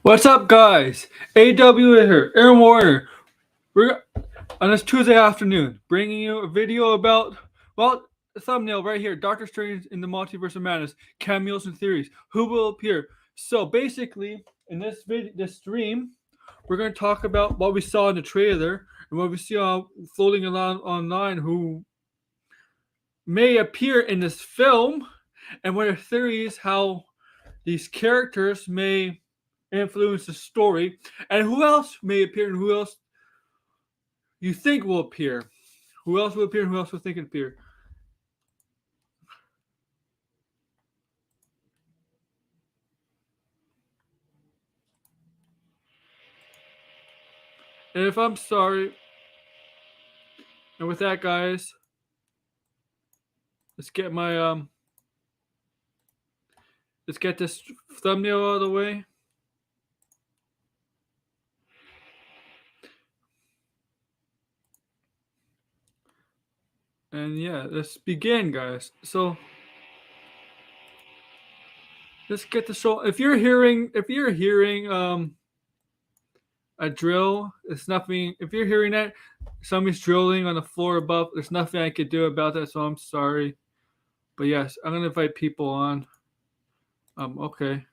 What's up, guys? AW here, Aaron Warner. We're on this Tuesday afternoon, bringing you a video about, well, the thumbnail right here, Doctor Strange in the Multiverse of Madness, cameos and theories. Who will appear? So basically, in this stream, we're going to talk about what we saw in the trailer and what we see floating around online who may appear in this film, and what are theories how these characters may influence the story, and who else may appear, and who else you think will appear. Who else will appear, and who else will think appear. And if I'm sorry, and with that, guys, let's get this thumbnail out of the way. And yeah, let's begin, guys. So let's get the show. If you're hearing a drill, it's nothing. If you're hearing that, somebody's drilling on the floor above. There's nothing I could do about that, so I'm sorry. But yes, I'm gonna invite people on. Okay.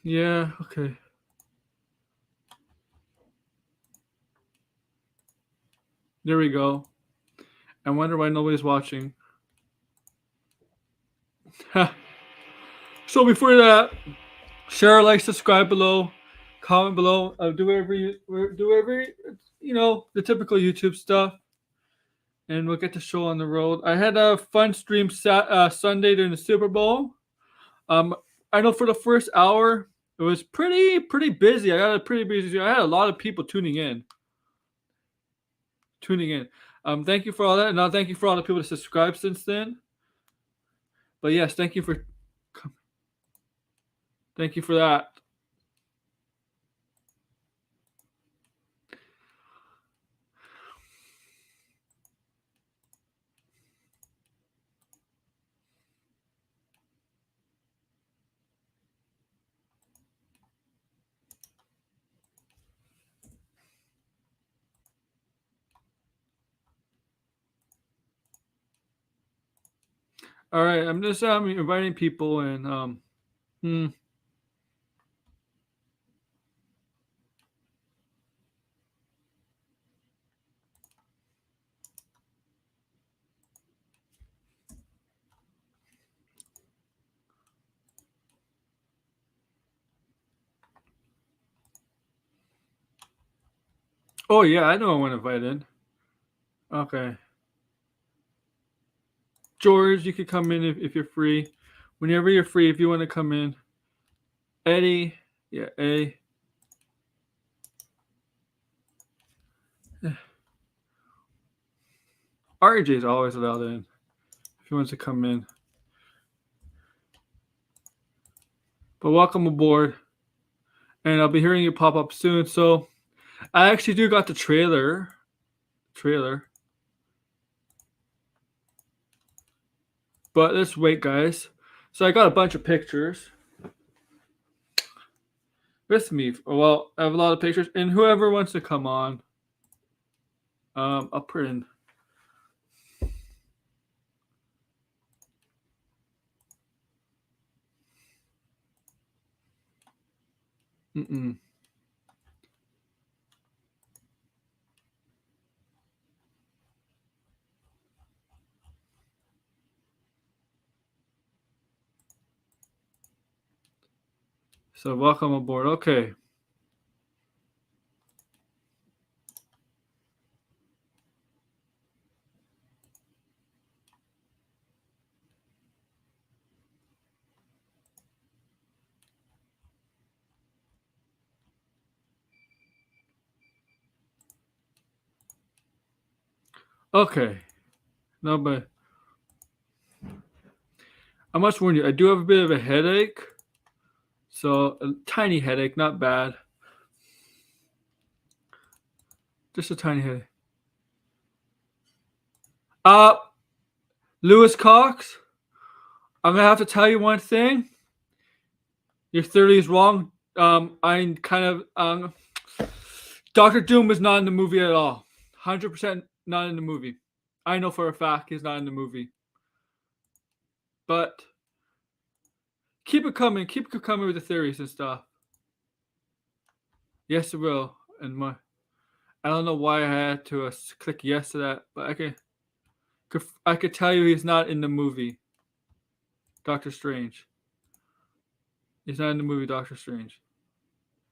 Yeah, okay. There we go. I wonder why nobody's watching. So before that, share, like, subscribe below, comment below, do whatever the typical YouTube stuff, and we'll get the show on the road. I had a fun stream Sunday during the Super Bowl. I know for the first hour it was pretty busy. I had a lot of people tuning in. Thank you for all that, and now thank you for all the people that subscribed since then. But yes, thank you for that. All right, I'm just inviting people, and oh yeah, I know I want to invite in. Okay. George, you could come in if you're free. Whenever you're free, if you want to come in. Eddie, yeah, A. RJ is always allowed in if he wants to come in. But welcome aboard. And I'll be hearing you pop up soon. So I actually do got the trailer. But let's wait, guys. So I got a bunch of pictures with me. Well, I have a lot of pictures, and whoever wants to come on, I'll put in. So welcome aboard. Okay. Okay. No, but I must warn you, I do have a bit of a headache. So a tiny headache, not bad. Just a tiny headache. Uh, Lewis Cox, I'm gonna have to tell you one thing. Your theory is wrong. I'm kind of Doctor Doom was not in the movie at all. 100% not in the movie. I know for a fact he's not in the movie. But keep it coming. Keep it coming with the theories and stuff. Yes, it will. And I don't know why I had to click yes to that, but I could tell you he's not in the movie. Doctor Strange. He's not in the movie Doctor Strange.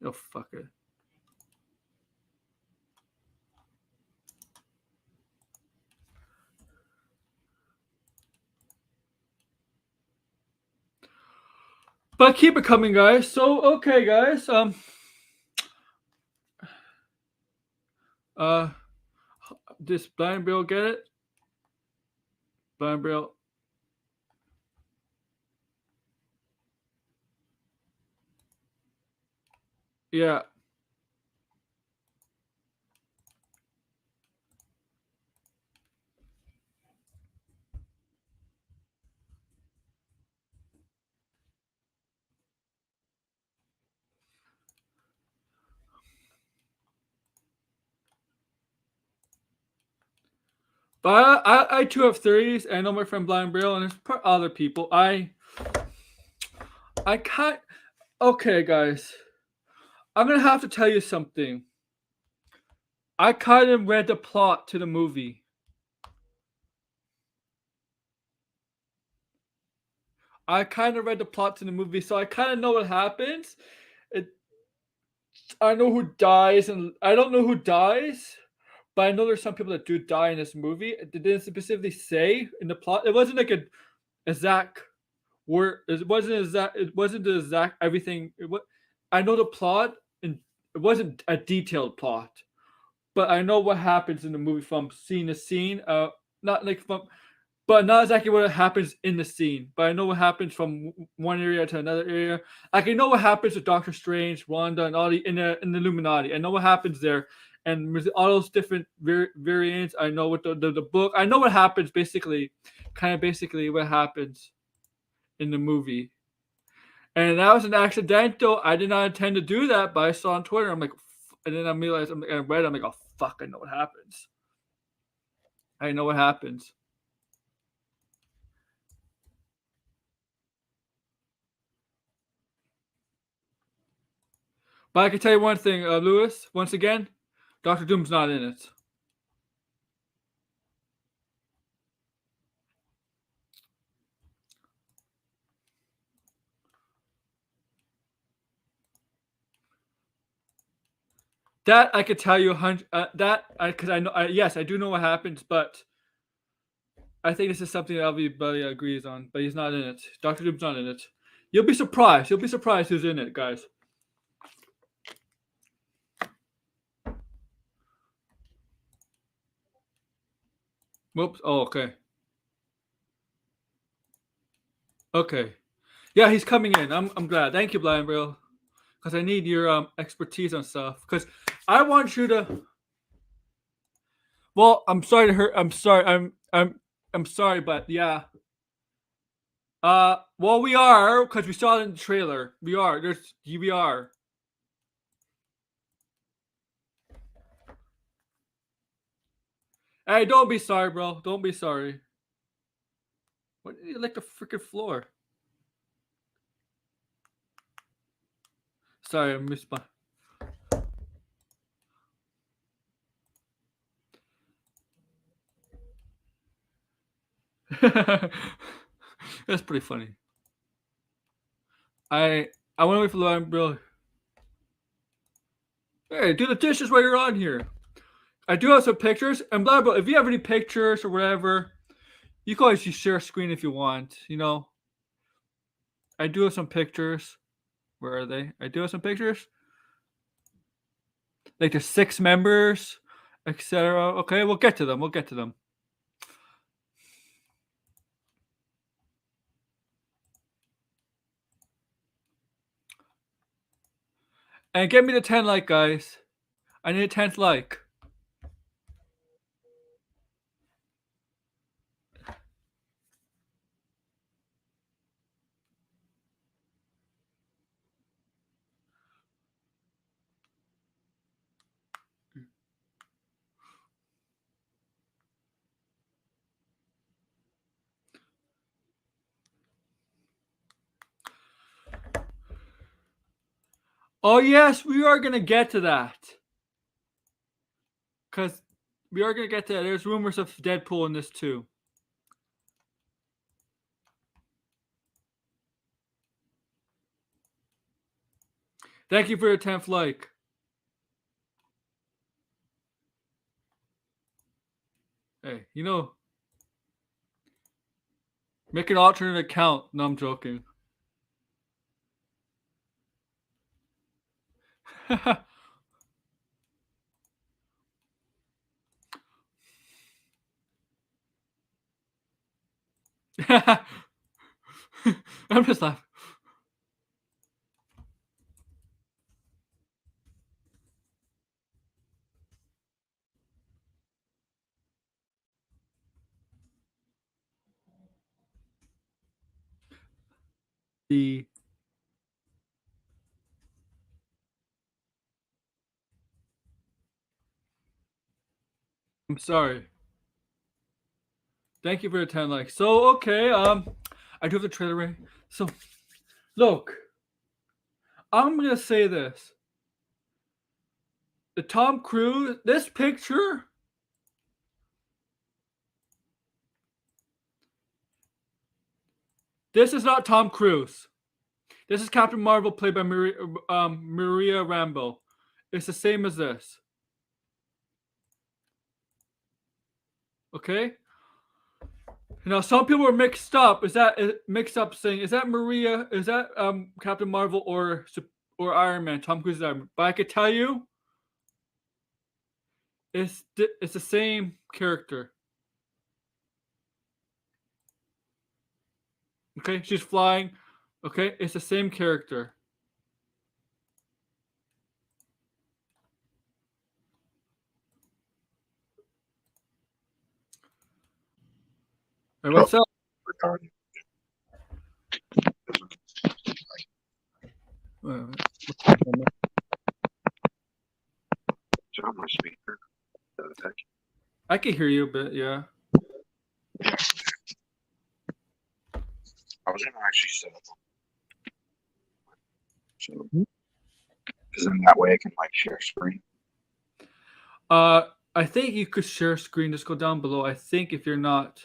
Oh, fuck it. But keep it coming, guys. So, okay, guys. This Blind Bill get it? Blind Bill. Yeah. But I too have theories. I know my friend Blind Bill and there's other people. I can't. Okay, guys. I'm gonna have to tell you something. I kind of read the plot to the movie. I kind of read the plot to the movie, so I kind of know what happens. I know who dies, and I don't know who dies, but I know there's some people that do die in this movie. It didn't specifically say in the plot. It wasn't like a exact word. It wasn't exact. It wasn't the exact everything. I know the plot, and it wasn't a detailed plot, but I know what happens in the movie from scene to scene. Not like from, but not exactly what happens in the scene. But I know what happens from one area to another area. Like I know what happens with Doctor Strange, Wanda, and all the in the Illuminati. I know what happens there, and with all those different variants. I know what the book. I know what happens basically, kind of basically what happens in the movie. And that was an accidental. I did not intend to do that, but I saw on Twitter. I'm like, and then I realized I read. I'm like, oh fuck, I know what happens. I know what happens. But I can tell you one thing, Lewis. Once again, Doctor Doom's not in it. That I could tell you, because I know. Yes, I do know what happens, but I think this is something that everybody agrees on. But he's not in it. Doctor Doom's not in it. You'll be surprised. You'll be surprised who's in it, guys. Whoops. Oh, okay. Okay. Yeah, he's coming in. I'm glad. Thank you, Blind Bill, because I need your expertise on stuff. Because I want you to. Well, I'm sorry to hurt. I'm sorry. I'm sorry, but yeah. Well, we are because we saw it in the trailer. We are. We are. Hey, don't be sorry, bro. Don't be sorry. What did you lick the freaking floor? Sorry, I missed my. That's pretty funny. I want to wait for the line, bro. Hey, do the dishes while you're on here. I do have some pictures, and blah blah. If you have any pictures or whatever, you can always just share a screen if you want. You know, I do have some pictures. Where are they? I do have some pictures. Like the 6 members, etc. Okay, we'll get to them. We'll get to them. And get me the 10 like, guys. I need a 10th like. Oh yes, we are gonna get to that. Because we are gonna get to that. There's rumors of Deadpool in this too. Thank you for your 10th like. Hey, make an alternate account. No, I'm joking. I'm just laughing. I'm sorry. Thank you for your 10 likes. So okay, I do have the trailer ready. So look, I'm gonna say this. The Tom Cruise, this picture. This is not Tom Cruise. This is Captain Marvel played by Maria Rambeau. It's the same as this. Okay? Now some people are mixed up. Saying is that Maria? Is that Captain Marvel or Iron Man? Tom Cruise is Iron Man. But I could tell you, it's the same character. Okay, she's flying. Okay, it's the same character. Hey, what's up? On my speaker. I can hear you a bit, yeah. I was gonna actually set up. So, because then that way I can like share screen. I think you could share screen. Just go down below. I think if you're not,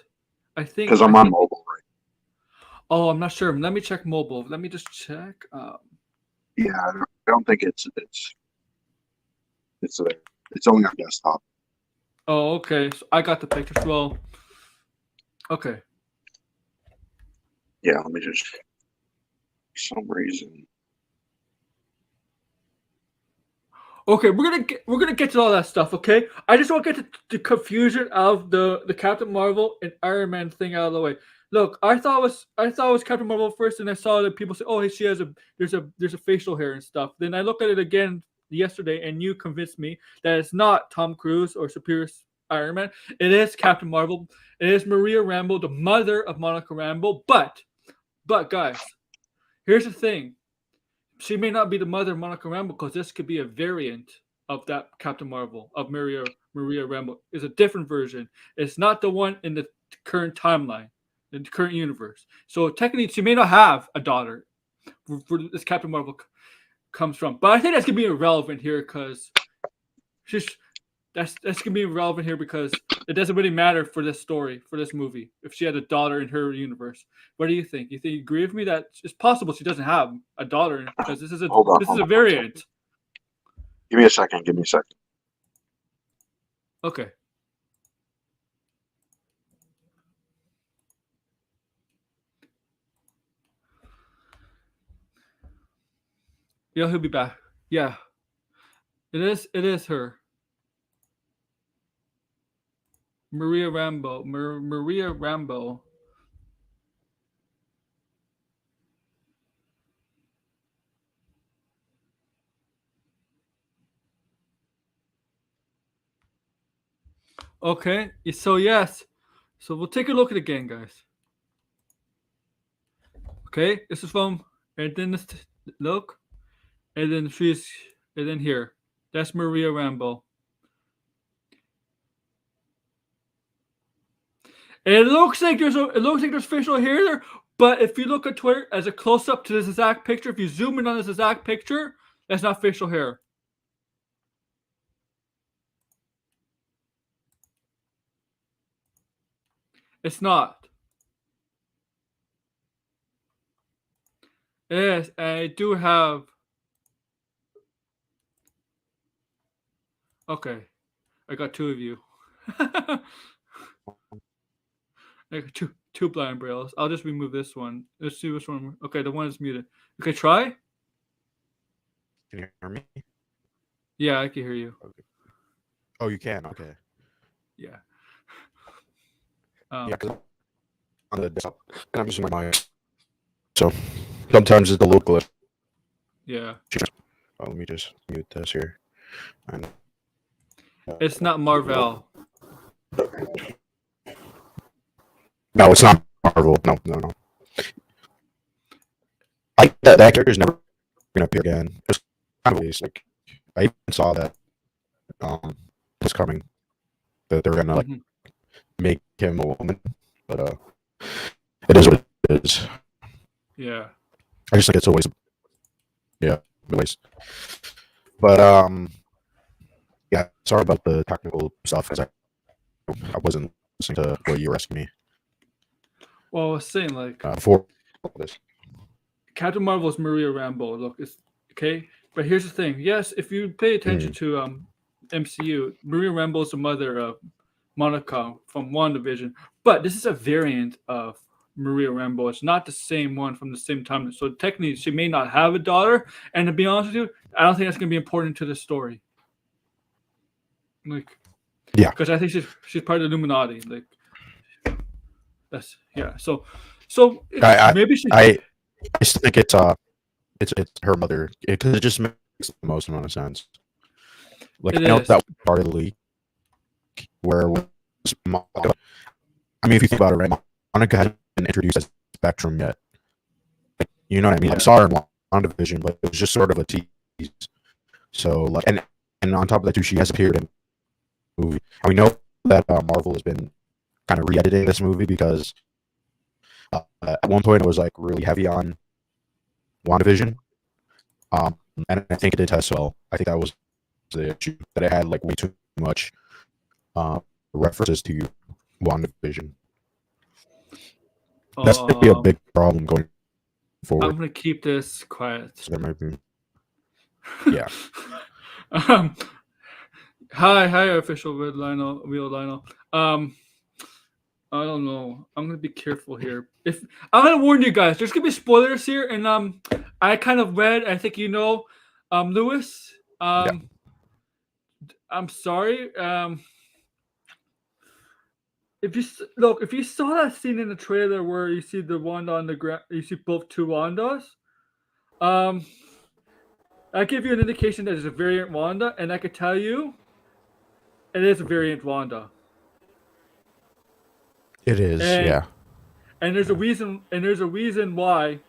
because I'm on mobile right. Oh, I'm not sure. Let me check mobile. Let me just check. Yeah, I don't think it's only on desktop. Oh, okay. So I got the pictures. Well, okay. Yeah, let me just. For some reason. Okay, we're gonna get to all that stuff. Okay, I just want to get the confusion of the Captain Marvel and Iron Man thing out of the way. Look, I thought it was Captain Marvel first, and I saw that people say, "Oh, hey, she has there's a facial hair and stuff." Then I looked at it again yesterday, and you convinced me that it's not Tom Cruise or Superior Iron Man. It is Captain Marvel. It is Maria Rambeau, the mother of Monica Rambeau. But guys, here's the thing. She may not be the mother of Monica Rambeau because this could be a variant of that Captain Marvel of Maria Rambeau. It's a different version. It's not the one in the current timeline, in the current universe. So technically, she may not have a daughter for this Captain Marvel comes from. But I think that's gonna be irrelevant here because that's gonna be irrelevant here because it doesn't really matter for this story, for this movie, if she had a daughter in her universe. What do you think? You agree with me that it's possible she doesn't have a daughter because this is a variant? Give me a second. Okay. Yeah, he'll be back. Yeah. It is her. Maria Rambeau. Maria Rambeau. Okay. So yes. So we'll take a look at it again, guys. Okay, this is from, and then this look, and then here. That's Maria Rambeau. And it looks like there's facial hair there, but if you look at Twitter as a close up to this exact picture, if you zoom in on this exact picture, That's not facial hair. It's not. Yes, I do have. Okay, I got two of you. I got two blind brailles. I'll just remove this one. Let's see which one. Okay, the one is muted. Okay, try. Can you hear me? Yeah, I can hear you. Okay. Oh, you can. Okay. Yeah. Yeah, 'cause on the desktop, and I'm using my mic, so sometimes it's a little glitch. Yeah. Oh, let me just mute this here. And It's not Marvel. no, it's not Marvel. No. That character is never gonna appear again. It's kind of waste. Like I even saw that it's coming that they're gonna like make him a woman, but it is what it is. Yeah. I just think it's a waste. Yeah, a waste. But yeah. Sorry about the technical stuff because I wasn't listening to what you were asking me Well, I was saying like before this. Captain Marvel's Maria Rambeau. Look, it's okay, but here's the thing. Yes, if you pay attention to MCU, Maria Rambeau is the mother of Monica from WandaVision, but this is a variant of Maria Rambeau. It's not the same one from the same time. So technically, she may not have a daughter. And to be honest with you, I don't think that's going to be important to the story. Like, yeah, because I think she's part of the Illuminati. Like, that's yeah. So maybe she. I just think it's her mother because it just makes the most amount of sense. Like It I know is. that part of the leak where Monica, I mean, if you think about it, right, Monica hasn't been introduced as Spectrum yet. You know what I mean? I saw her in WandaVision, but it was just sort of a tease. So like, and on top of that too, she has appeared in the movie, and we know that Marvel has been kind of re-editing this movie because at one point it was like really heavy on WandaVision, and I think it did test well. I think that was the issue, that it had like way too much references to WandaVision. That's going to be a big problem going forward. I'm going to keep this quiet. So that might be, yeah. Hi, official Red Lionel, Real Lionel. I don't know. I'm gonna be careful here. If I'm gonna warn you guys, there's gonna be spoilers here, and I kind of read. I think you know, Lewis. Yeah. I'm sorry. If you saw that scene in the trailer where you see the Wanda on the ground, you see both two Wandas. I give you an indication that there's a variant Wanda, and I could tell you, it is a variant Wanda. It is, yeah. And there's a reason. And there's a reason why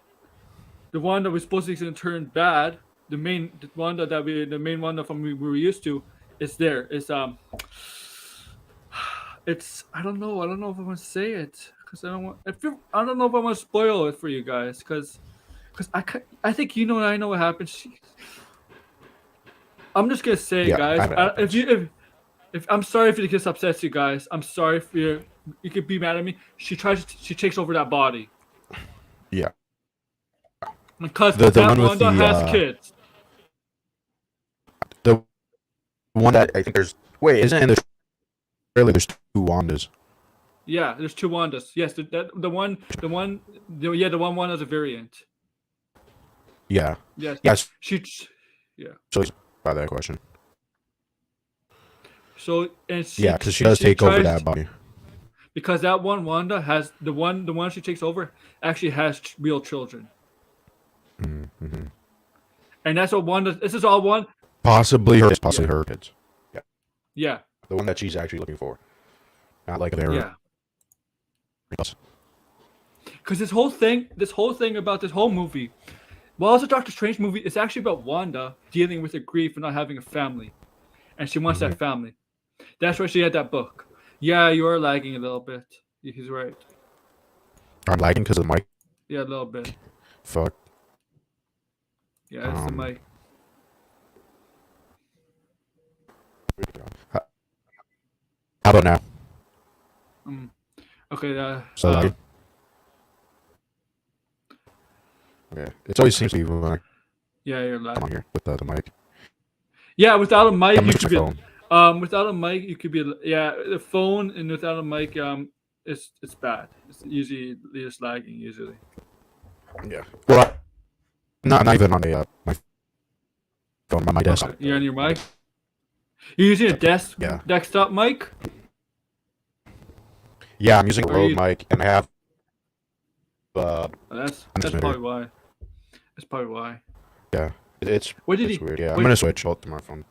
the Wanda was supposed to turn bad. The main Wanda from we were used to, is there. It's I don't know if I want to say it because I don't want. I don't know if I want to spoil it for you guys because I think you know and I know what happens. I'm just gonna say, guys. If I'm sorry if it gets upsets you guys. I'm sorry if you could be mad at me. She takes over that body. Yeah. Because the that one with Wanda has kids. The one that I think there's isn't in the trailer there's two Wandas. Yeah, there's two Wandas. Yes, the one Wanda's a variant. Yeah. Yes. Yes. Yeah. So by that question. So and because she does take over that body. Because that one Wanda has the one she takes over actually has real children. Mm-hmm. And that's what Wanda. This is all one. Possibly her kids. Yeah. Yeah. The one that she's actually looking for, not like their. Yeah. Because this whole thing about this whole movie, while it's a Doctor Strange movie, it's actually about Wanda dealing with her grief and not having a family, and she wants that family. That's why she had that book. Yeah, you are lagging a little bit. He's right. I'm lagging because of the mic. Yeah, a little bit. Fuck. Yeah, it's the mic. about now? Okay. So okay. It always seems to be when I Yeah, you're come loud. on here with the mic. Yeah, without a mic, I'm you using could my be. phone. Without a mic, you could be. Yeah, the phone and without a mic, it's bad. It's usually just lagging. Usually. Yeah. Well, not even on my phone, on my desktop. Okay. You're on your mic. You're using a Yeah. desktop mic. Yeah, I'm using a Are Rode you- mic, and I have Oh, that's transmitter. probably why. That's probably why. Yeah, it's What did it's he? weird. Yeah, I'm What, gonna switch out to my phone.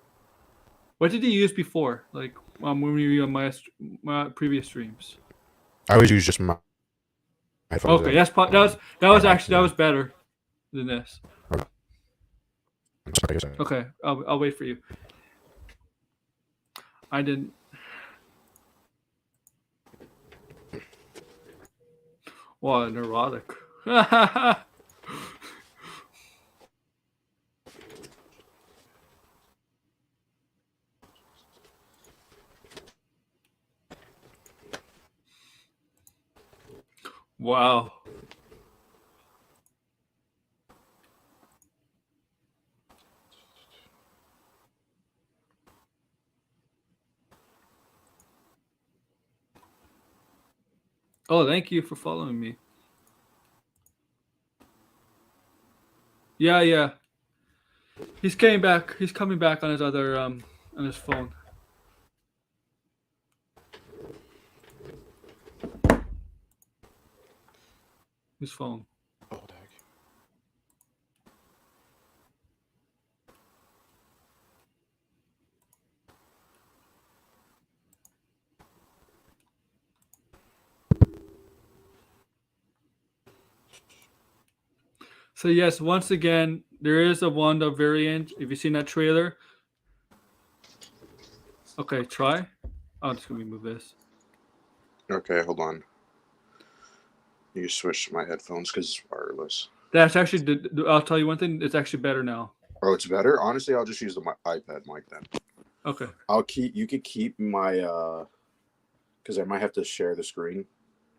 what did he use before? Like when we were on my previous streams. I always use just my iPhone. Okay, that was actually that was better than this. Okay, I'll wait for you. I didn't. What neurotic. Wow. Oh, thank you for following me. Yeah. He's coming back. He's coming back on his other on his phone. His phone. Oh, dang. So yes, once again, there is a Wanda variant. If you've seen that trailer. Okay, try. I'm just gonna remove this. Okay, hold on. You switch to my headphones because it's wireless. That's actually. I'll tell you one thing. It's actually better now. Oh, it's better. Honestly, I'll just use the iPad mic then. Okay. You could keep my because I might have to share the screen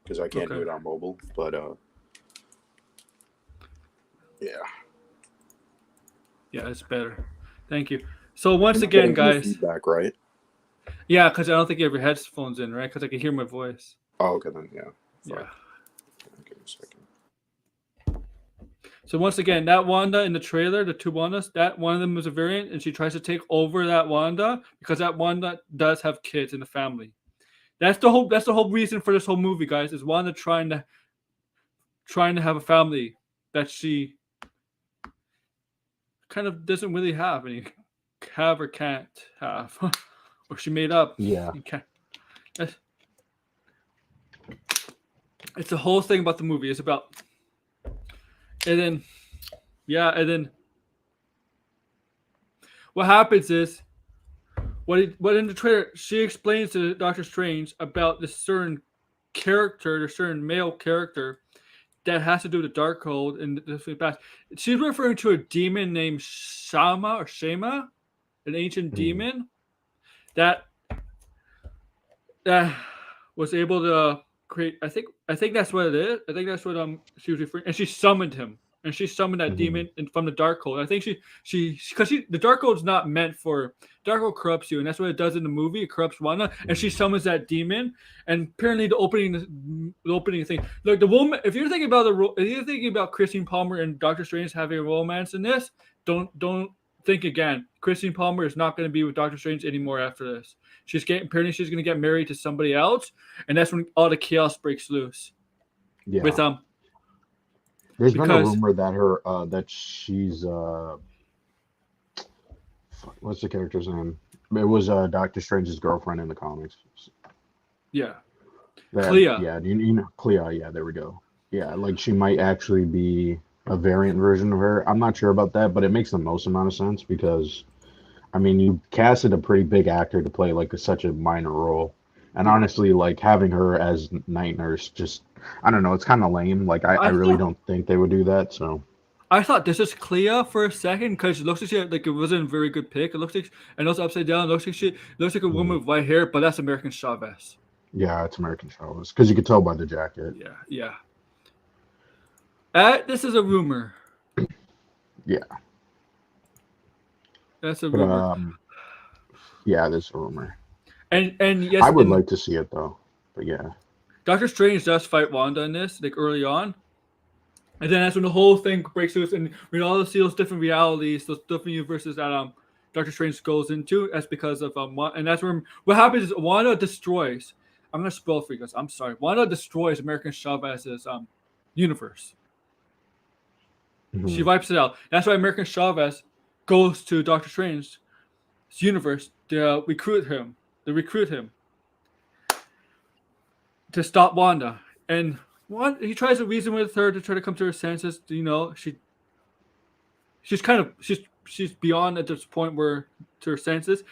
because I can't do it on mobile. But yeah. Yeah, it's better. Thank you. So once again, guys. Feedback, right? Yeah, because I don't think you have your headphones in, right? Because I can hear my voice. Oh, okay then. Yeah. Yeah. Give me a second. So once again, that Wanda in the trailer, the two Wandas, that one of them was a variant, and she tries to take over that Wanda because that Wanda does have kids in the family. That's the whole reason for this whole movie, guys. Is Wanda trying to have a family that she kind of doesn't really have any have or can't have, or she made up. Yeah. It's the whole thing about the movie. It's about, and then what happens is, what in the trailer she explains to Doctor Strange about this certain character, the certain male character that has to do with the Darkhold and the past. She's referring to a demon named Shama, an ancient demon that was able to create. I think that's what it is. I think that's what she was referring. And she summoned him, and she summoned that demon from the Darkhold. I think she because the Darkhold's not meant for. Darkhold corrupts you, and that's what it does in the movie. It corrupts Wanda, and she summons that demon. And apparently, the opening thing. Look, the woman. If you're thinking about Christine Palmer and Doctor Strange having a romance in this, don't think again. Christine Palmer is not going to be with Doctor Strange anymore after this. Apparently she's going to get married to somebody else, and that's when all the chaos breaks loose. Yeah. With There's been a rumor that that she's what's the character's name? It was Doctor Strange's girlfriend in the comics. Yeah. Clea. Yeah, you know Clea. Yeah, there we go. Yeah, like she might actually be a variant version of her. I'm not sure about that, but it makes the most amount of sense because, I mean, you casted a pretty big actor to play like such a minor role, and honestly, like having her as Night Nurse, just I don't know, it's kind of lame. Like I really don't think they would do that. So I thought this is Clea for a second because it looks like it wasn't a very good pick. It looks like, and also upside down. It looks like a woman with white hair, but that's American Chavez. Yeah, it's American Chavez because you could tell by the jacket. Yeah. This is a rumor. Yeah. That's a rumor. Yeah, there's a rumor. And yes, I would like to see it though. But yeah. Doctor Strange does fight Wanda in this, like early on. And then that's when the whole thing breaks loose, and we all see those different realities, those different universes that Doctor Strange goes into. That's because of and that's where what happens is Wanda destroys. I'm gonna spoil for you guys. I'm sorry. Wanda destroys American Chavez's universe. Mm-hmm. She wipes it out. That's why American Chavez goes to Doctor Strange's universe to recruit him. To stop Wanda. And he tries to reason with her to try to come to her senses. You know, she's beyond at this point where to her senses.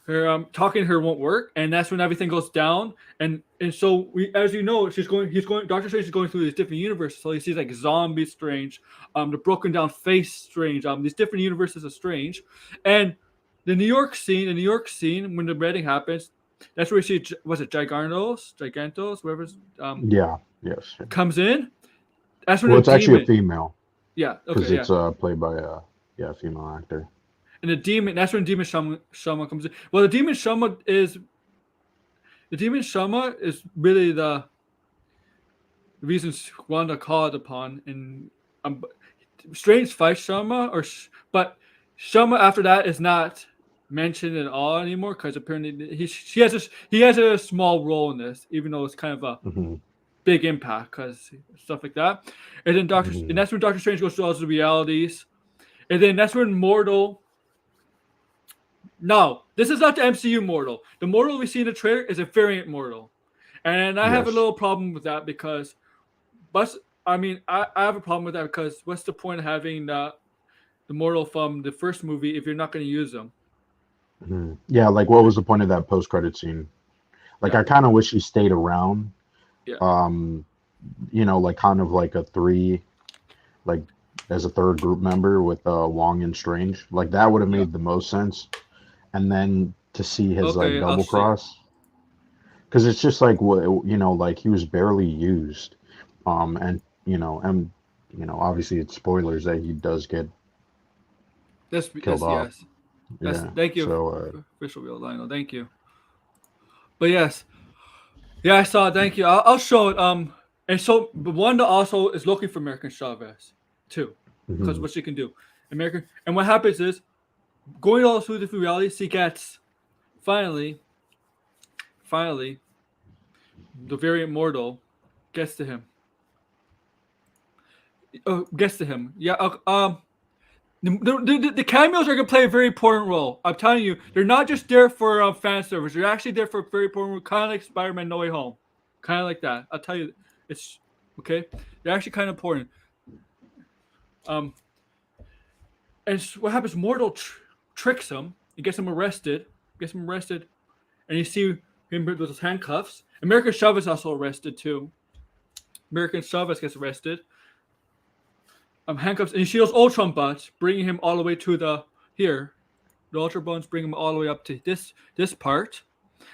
Her talking to her won't work, and that's when everything goes down. And so as you know, Doctor Strange is going through these different universes. So he sees like zombie Strange, the broken down face Strange, these different universes of Strange. And the New York scene when the wedding happens, that's where you see, was it Gigantos, whoever's yes. comes in. That's when it's actually a female. Yeah, because it's played by a female actor. And that's when Demon Shama comes in. Well, the Demon Shama is really the reason Wanda called upon. And Strange fights Shama, but Shama after that is not mentioned at all anymore because apparently he has a small role in this, even though it's kind of a big impact because stuff like that. And then and that's when Doctor Strange goes through all the realities, and then that's when Mordo. No, this is not the MCU Mortal. The Mortal we see in the trailer is a variant Mortal. And I have a little problem with that because I have a problem with that because what's the point of having the Mortal from the first movie if you're not going to use them? Mm-hmm. Yeah, like what was the point of that post-credit scene? Like I kind of wish he stayed around. Yeah. Like kind of like a three, like as a third group member with Wong and Strange. Like that would have made the most sense. And then to see his double cross, because it's just like like he was barely used, and obviously it's spoilers that he does get killed off. Yes. Thank you. So, official real Lionel. Thank you. But yes, I saw it. Thank you. I'll show it. And so Wanda also is looking for American Chavez too, because what she can do, and what happens is. Going all through different realities, he gets finally, the variant Mortal gets to him. Yeah. The cameos are gonna play a very important role. I'm telling you, they're not just there for fan service. They're actually there for a very important role, kind of like Spider-Man: No Way Home, kind of like that. I'll tell you, it's okay. They're actually kind of important. And what happens? Mortal tricks him. He gets him arrested. And you see him with his handcuffs. American Chavez is also arrested too. American Chavez gets arrested. Handcuffs, and you see those ultron buns bringing him all the way to the ultron buns bring him all the way up to this part.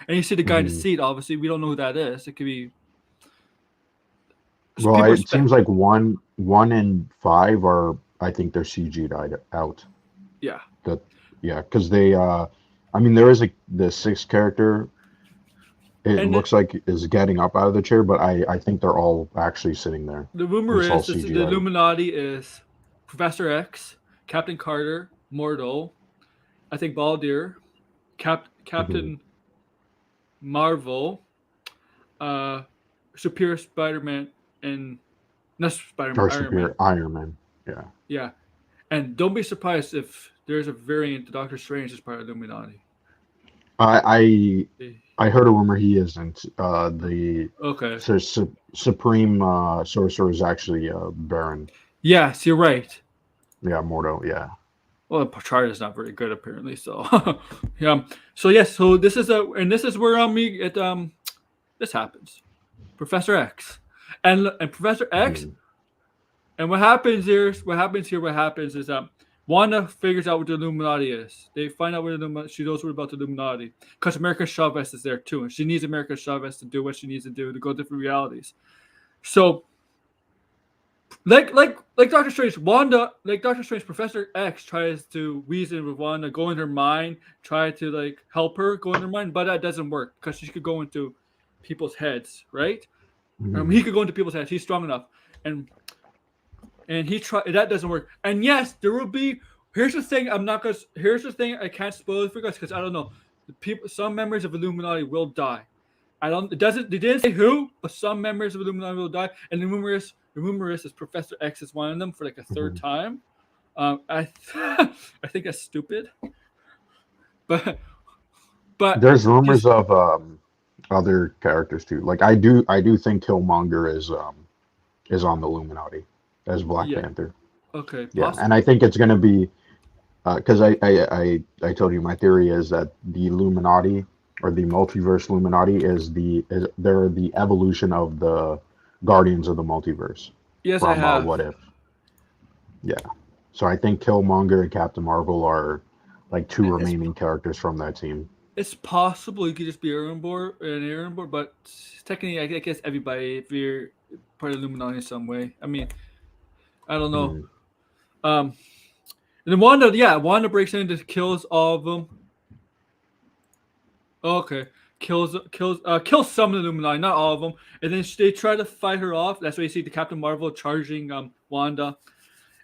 And you see the guy in the seat. Obviously, we don't know who that is. It could be. Well, it seems like 1 and 5 are. I think they're CG'd out. Yeah. Because they, there is the sixth character. It looks like is getting up out of the chair, but I think they're all actually sitting there. The rumor is the Illuminati is Professor X, Captain Carter, Mordo, I think Baldur, Captain Marvel, Superior Spider-Man, and not Spider-Man, Iron Man. Yeah. Yeah. And don't be surprised if there's a variant to Doctor Strange as part of Illuminati. I heard a rumor he isn't. The Supreme Sorcerer is actually Baron. Yes, you're right. Yeah, Mordo. Yeah. Well, the chart is not very good apparently. So yeah. So yes. So this is where this happens. Professor X and Professor X. And what happens here is Wanda figures out what the Illuminati is. They find out what the Illuminati. She knows what about the Illuminati because America Chavez is there too, and she needs America Chavez to do what she needs to do to go different realities. So, like Doctor Strange, Professor X tries to reason with Wanda, go in her mind, try to like help her go in her mind, but that doesn't work because she could go into people's heads, right? He could go into people's heads. He's strong enough, and he that doesn't work. And yes, there will be. Here's the thing. Here's the thing. I can't spoil it for you guys because I don't know. Some members of Illuminati will die. They didn't say who, but some members of Illuminati will die. And the rumor is Professor X is one of them for like a third time. I think that's stupid. But there's rumors of other characters too. Like I do think Killmonger is on the Illuminati as Black Panther. Okay. Yeah, possibly. and I think it's going to be because I told you my theory is that the Illuminati or the multiverse Illuminati they're the evolution of the Guardians of the Multiverse. Yes, from, I have. What If? Yeah. So I think Killmonger and Captain Marvel are like two remaining characters from that team. It's possible you could just be Aaronborn, but technically, I guess everybody, if you're part of Illuminati in some way. I mean, I don't know. And then Wanda breaks in and kills all of them. Okay, kills some of the Illuminati, not all of them. And then they try to fight her off. That's why you see the Captain Marvel charging Wanda.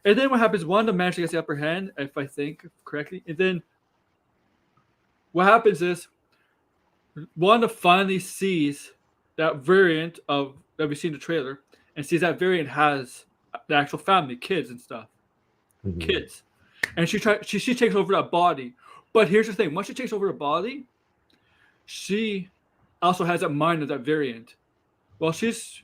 And then what happens? Wanda manages to get the upper hand, if I think correctly. And then what happens is Wanda finally sees that variant of that we see in the trailer, and sees that variant has the actual family, kids and stuff, kids, and she takes over that body. But here's the thing: once she takes over the body, she also has that mind of that variant. Well, she's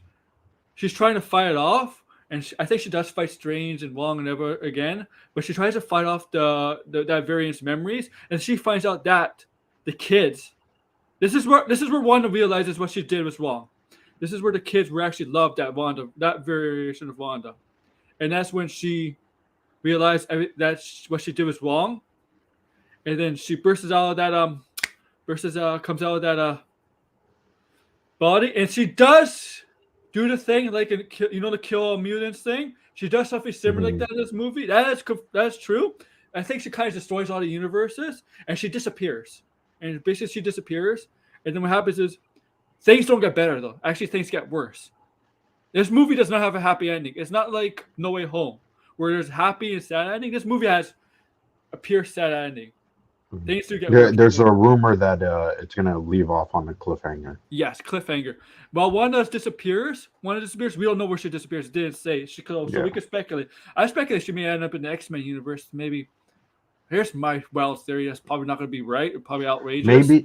trying to fight it off. And I think she does fight Strange and Wong and ever again, but she tries to fight off that variant's memories, and she finds out that the kids. This is where Wanda realizes what she did was wrong. This is where the kids were actually loved that variation of Wanda, and that's when she realized that what she did was wrong, and then she comes out of that body, and she does do the thing like the kill all mutants thing. She does something similar like that in this movie. That's true. I think she kind of destroys all the universes, and she disappears. And basically, she disappears. And then what happens is things don't get better though. Actually, things get worse. This movie does not have a happy ending. It's not like No Way Home, where there's happy and sad ending. This movie has a pure sad ending. Things do get worse. There's a rumor that it's gonna leave off on the cliffhanger. Yes, cliffhanger. Well, Wanda disappears. We don't know where she disappears. It didn't say. So we could speculate. I speculate she may end up in the X-Men universe. Maybe. Here's my wild theory. That's probably not going to be right. Or probably outrageous.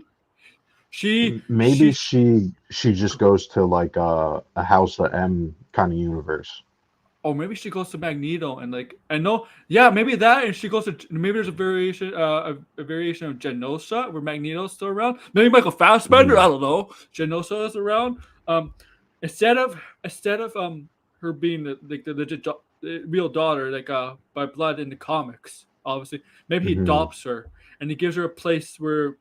Maybe she just goes to like a House of M kind of universe. Or maybe she goes to Magneto and maybe that, and she goes to maybe there's a variation of Genosha where Magneto's still around. Maybe Michael Fassbender, I don't know. Genosha is around. Instead of her being the legit real daughter by blood in the comics, obviously maybe he adopts her and he gives her a place where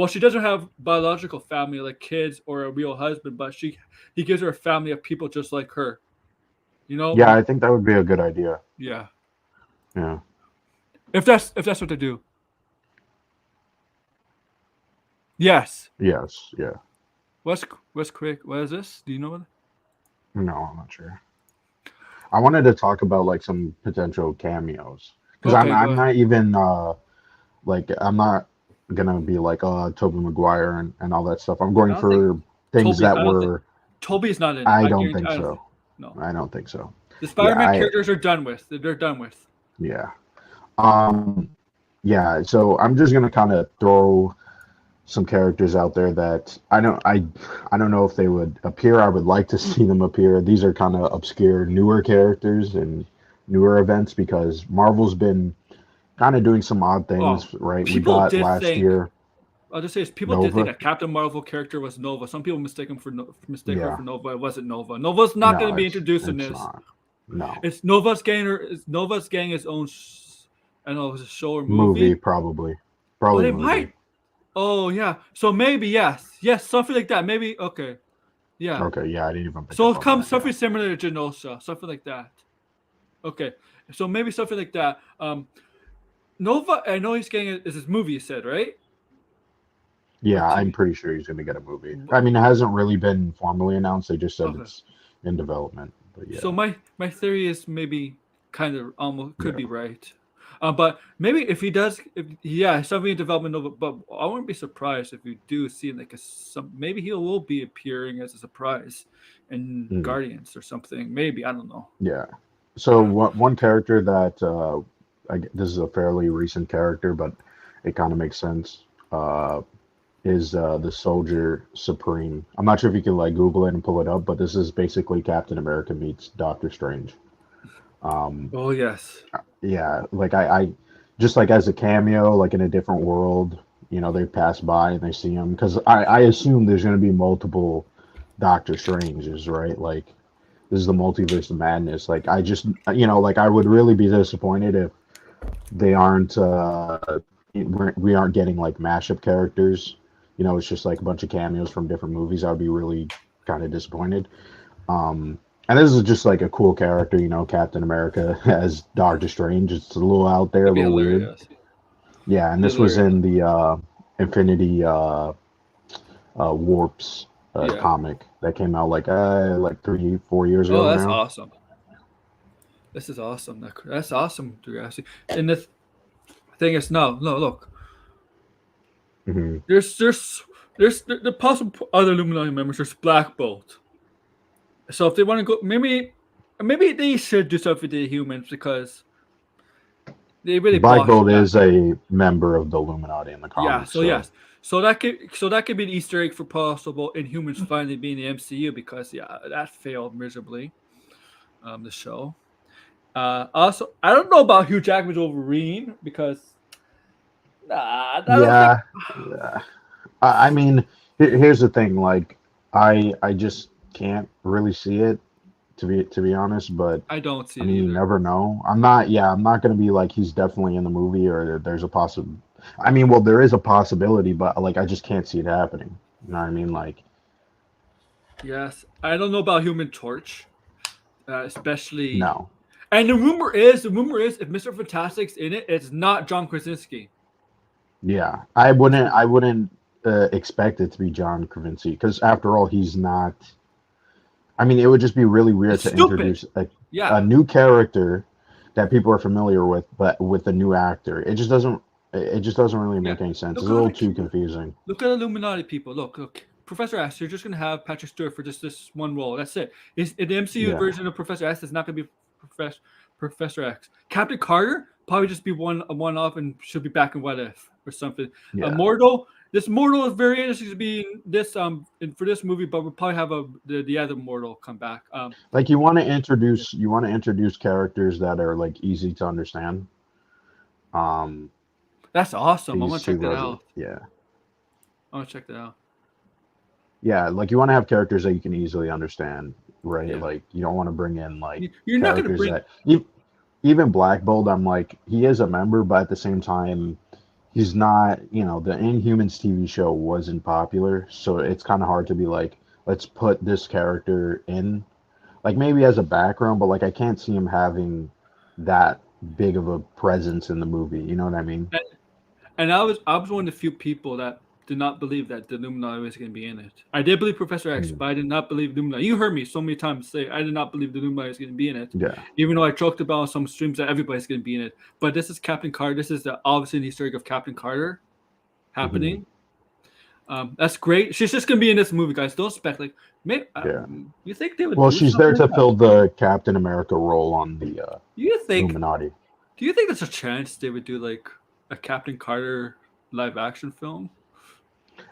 she doesn't have biological family like kids or a real husband, but he gives her a family of people just like her. Yeah, I think that would be a good idea. Yeah. Yeah. If that's what they do. Yes. Yes. Yeah. What's quick? What is this? Do you know what? No, I'm not sure. I wanted to talk about like some potential cameos because I'm not even I'm not gonna be like Tobey Maguire and all that stuff. I'm going for things that were. Toby's not in it. I don't think so. No, I don't think so. The Spider-Man characters are done with. They're done with. Yeah. Yeah. So I'm just gonna kind of throw some characters out there that I don't know if they would appear. I would like to see them appear. These are kind of obscure, newer characters and newer events because Marvel's been kind of doing some odd things, right? We got last year. I'll just say people did think that Captain Marvel character was Nova. Some people mistake her for Nova. It wasn't Nova. Nova's not going to be introduced in this. No. It's Nova's getting its own. I don't know, if it's a show or Movie, probably. Probably they movie. might. Oh yeah. So maybe yes, something like that. Maybe okay. Yeah. Okay, yeah, I didn't even pick So up it on comes that, something similar to Genosha, something like that. Okay. So maybe something like that. Nova, I know he's getting is his movie. You said right? Yeah, Or I'm TV? pretty sure he's going to get a movie. I mean, it hasn't really been formally announced. They just said Okay. it's in development. But yeah, So my theory is maybe kind of almost could yeah. be right. But maybe if he does, something in development Nova. But I wouldn't be surprised if you do see like maybe he will be appearing as a surprise in Mhm. Guardians or something. Maybe I don't know. Yeah. So one character that this is a fairly recent character, but it kind of makes sense. Is the Soldier Supreme. I'm not sure if you can like Google it and pull it up, but this is basically Captain America meets Doctor Strange. Oh yes. Yeah, like I just like as a cameo, like in a different world, they pass by and they see him because I assume there's going to be multiple Doctor Stranges, right? Like this is the multiverse of madness. Like I just, like I would really be disappointed if they aren't, we aren't getting like mashup characters. It's just like a bunch of cameos from different movies. I would be really kind of disappointed. And this is just like a cool character, Captain America as Doctor Strange. It's a little out there, a It'd be little weird. hilarious. Yeah, and this was in the Infinity Warps Yeah. comic that came out like 3-4 years Oh, ago that's now. awesome. This is awesome. That's awesome, actually. And the thing is, no, look. Hmm. There's the possible other Illuminati members. There's Black Bolt. So if they want to go, maybe they should do something to the humans because they really Black botched Bolt that. is a member of the Illuminati in the Yeah. comics. So yes. So that could be an Easter egg for possible Inhumans finally being the MCU because that failed miserably. The show. Also, I don't know about Hugh Jackman's Wolverine because I don't Yeah, think. yeah. I mean, here's the thing. Like, I just can't really see it to be honest. But I don't see I it mean, you either. never know. I'm not. Yeah, I'm not gonna be like he's definitely in the movie or there's a possible. I mean, well, there is a possibility, but like I just can't see it happening. You know what I mean? Like, Yes, I don't know about Human Torch, especially. no. And the rumor is, if Mr. Fantastic's in it, it's not John Krasinski. Yeah, I wouldn't expect it to be John Krasinski because after all, he's not. I mean, it would just be really weird It's to stupid. introduce a Yeah, new character that people are familiar with, but with a new actor. It just doesn't. It just doesn't really make any sense. It's a little too confusing. Look at Illuminati people. Look. Professor X, you're just gonna have Patrick Stewart for just this one role. That's it. Is the MCU Yeah. version of Professor X is not gonna be Professor X. Captain Carter probably just be one off and she'll be back in What If or something. Yeah. Mordo. This Mordo is very interesting to be in this for this movie, but we'll probably have the other Mordo come back. Like you want to introduce characters that are like easy to understand. That's awesome. I'm These gonna two check that brothers. out. Yeah. I'm gonna check that out. Yeah, like you want to have characters that you can easily understand, right? Yeah. Like you don't want to bring in like You're not gonna characters bring. that even Black Bolt. I'm like he is a member, but at the same time, he's not. The Inhumans TV show wasn't popular, so it's kind of hard to be like, let's put this character in, like maybe as a background, but like I can't see him having that big of a presence in the movie. You know what I mean? And I was one of the few people that did not believe that the Illuminati was going to be in it. I did believe Professor X, but I did not believe Illuminati. You heard me so many times say I did not believe the Illuminati was going to be in it. Yeah. Even though I joked about on some streams that everybody's going to be in it. But this is Captain Carter. This is obviously an Easter egg of Captain Carter happening. That's great. She's just going to be in this movie, guys. Don't expect like maybe. You think they would? Well, do she's there to something? fill the Captain America role on the You think? Illuminati. Do you think there's a chance they would do like a Captain Carter live action film?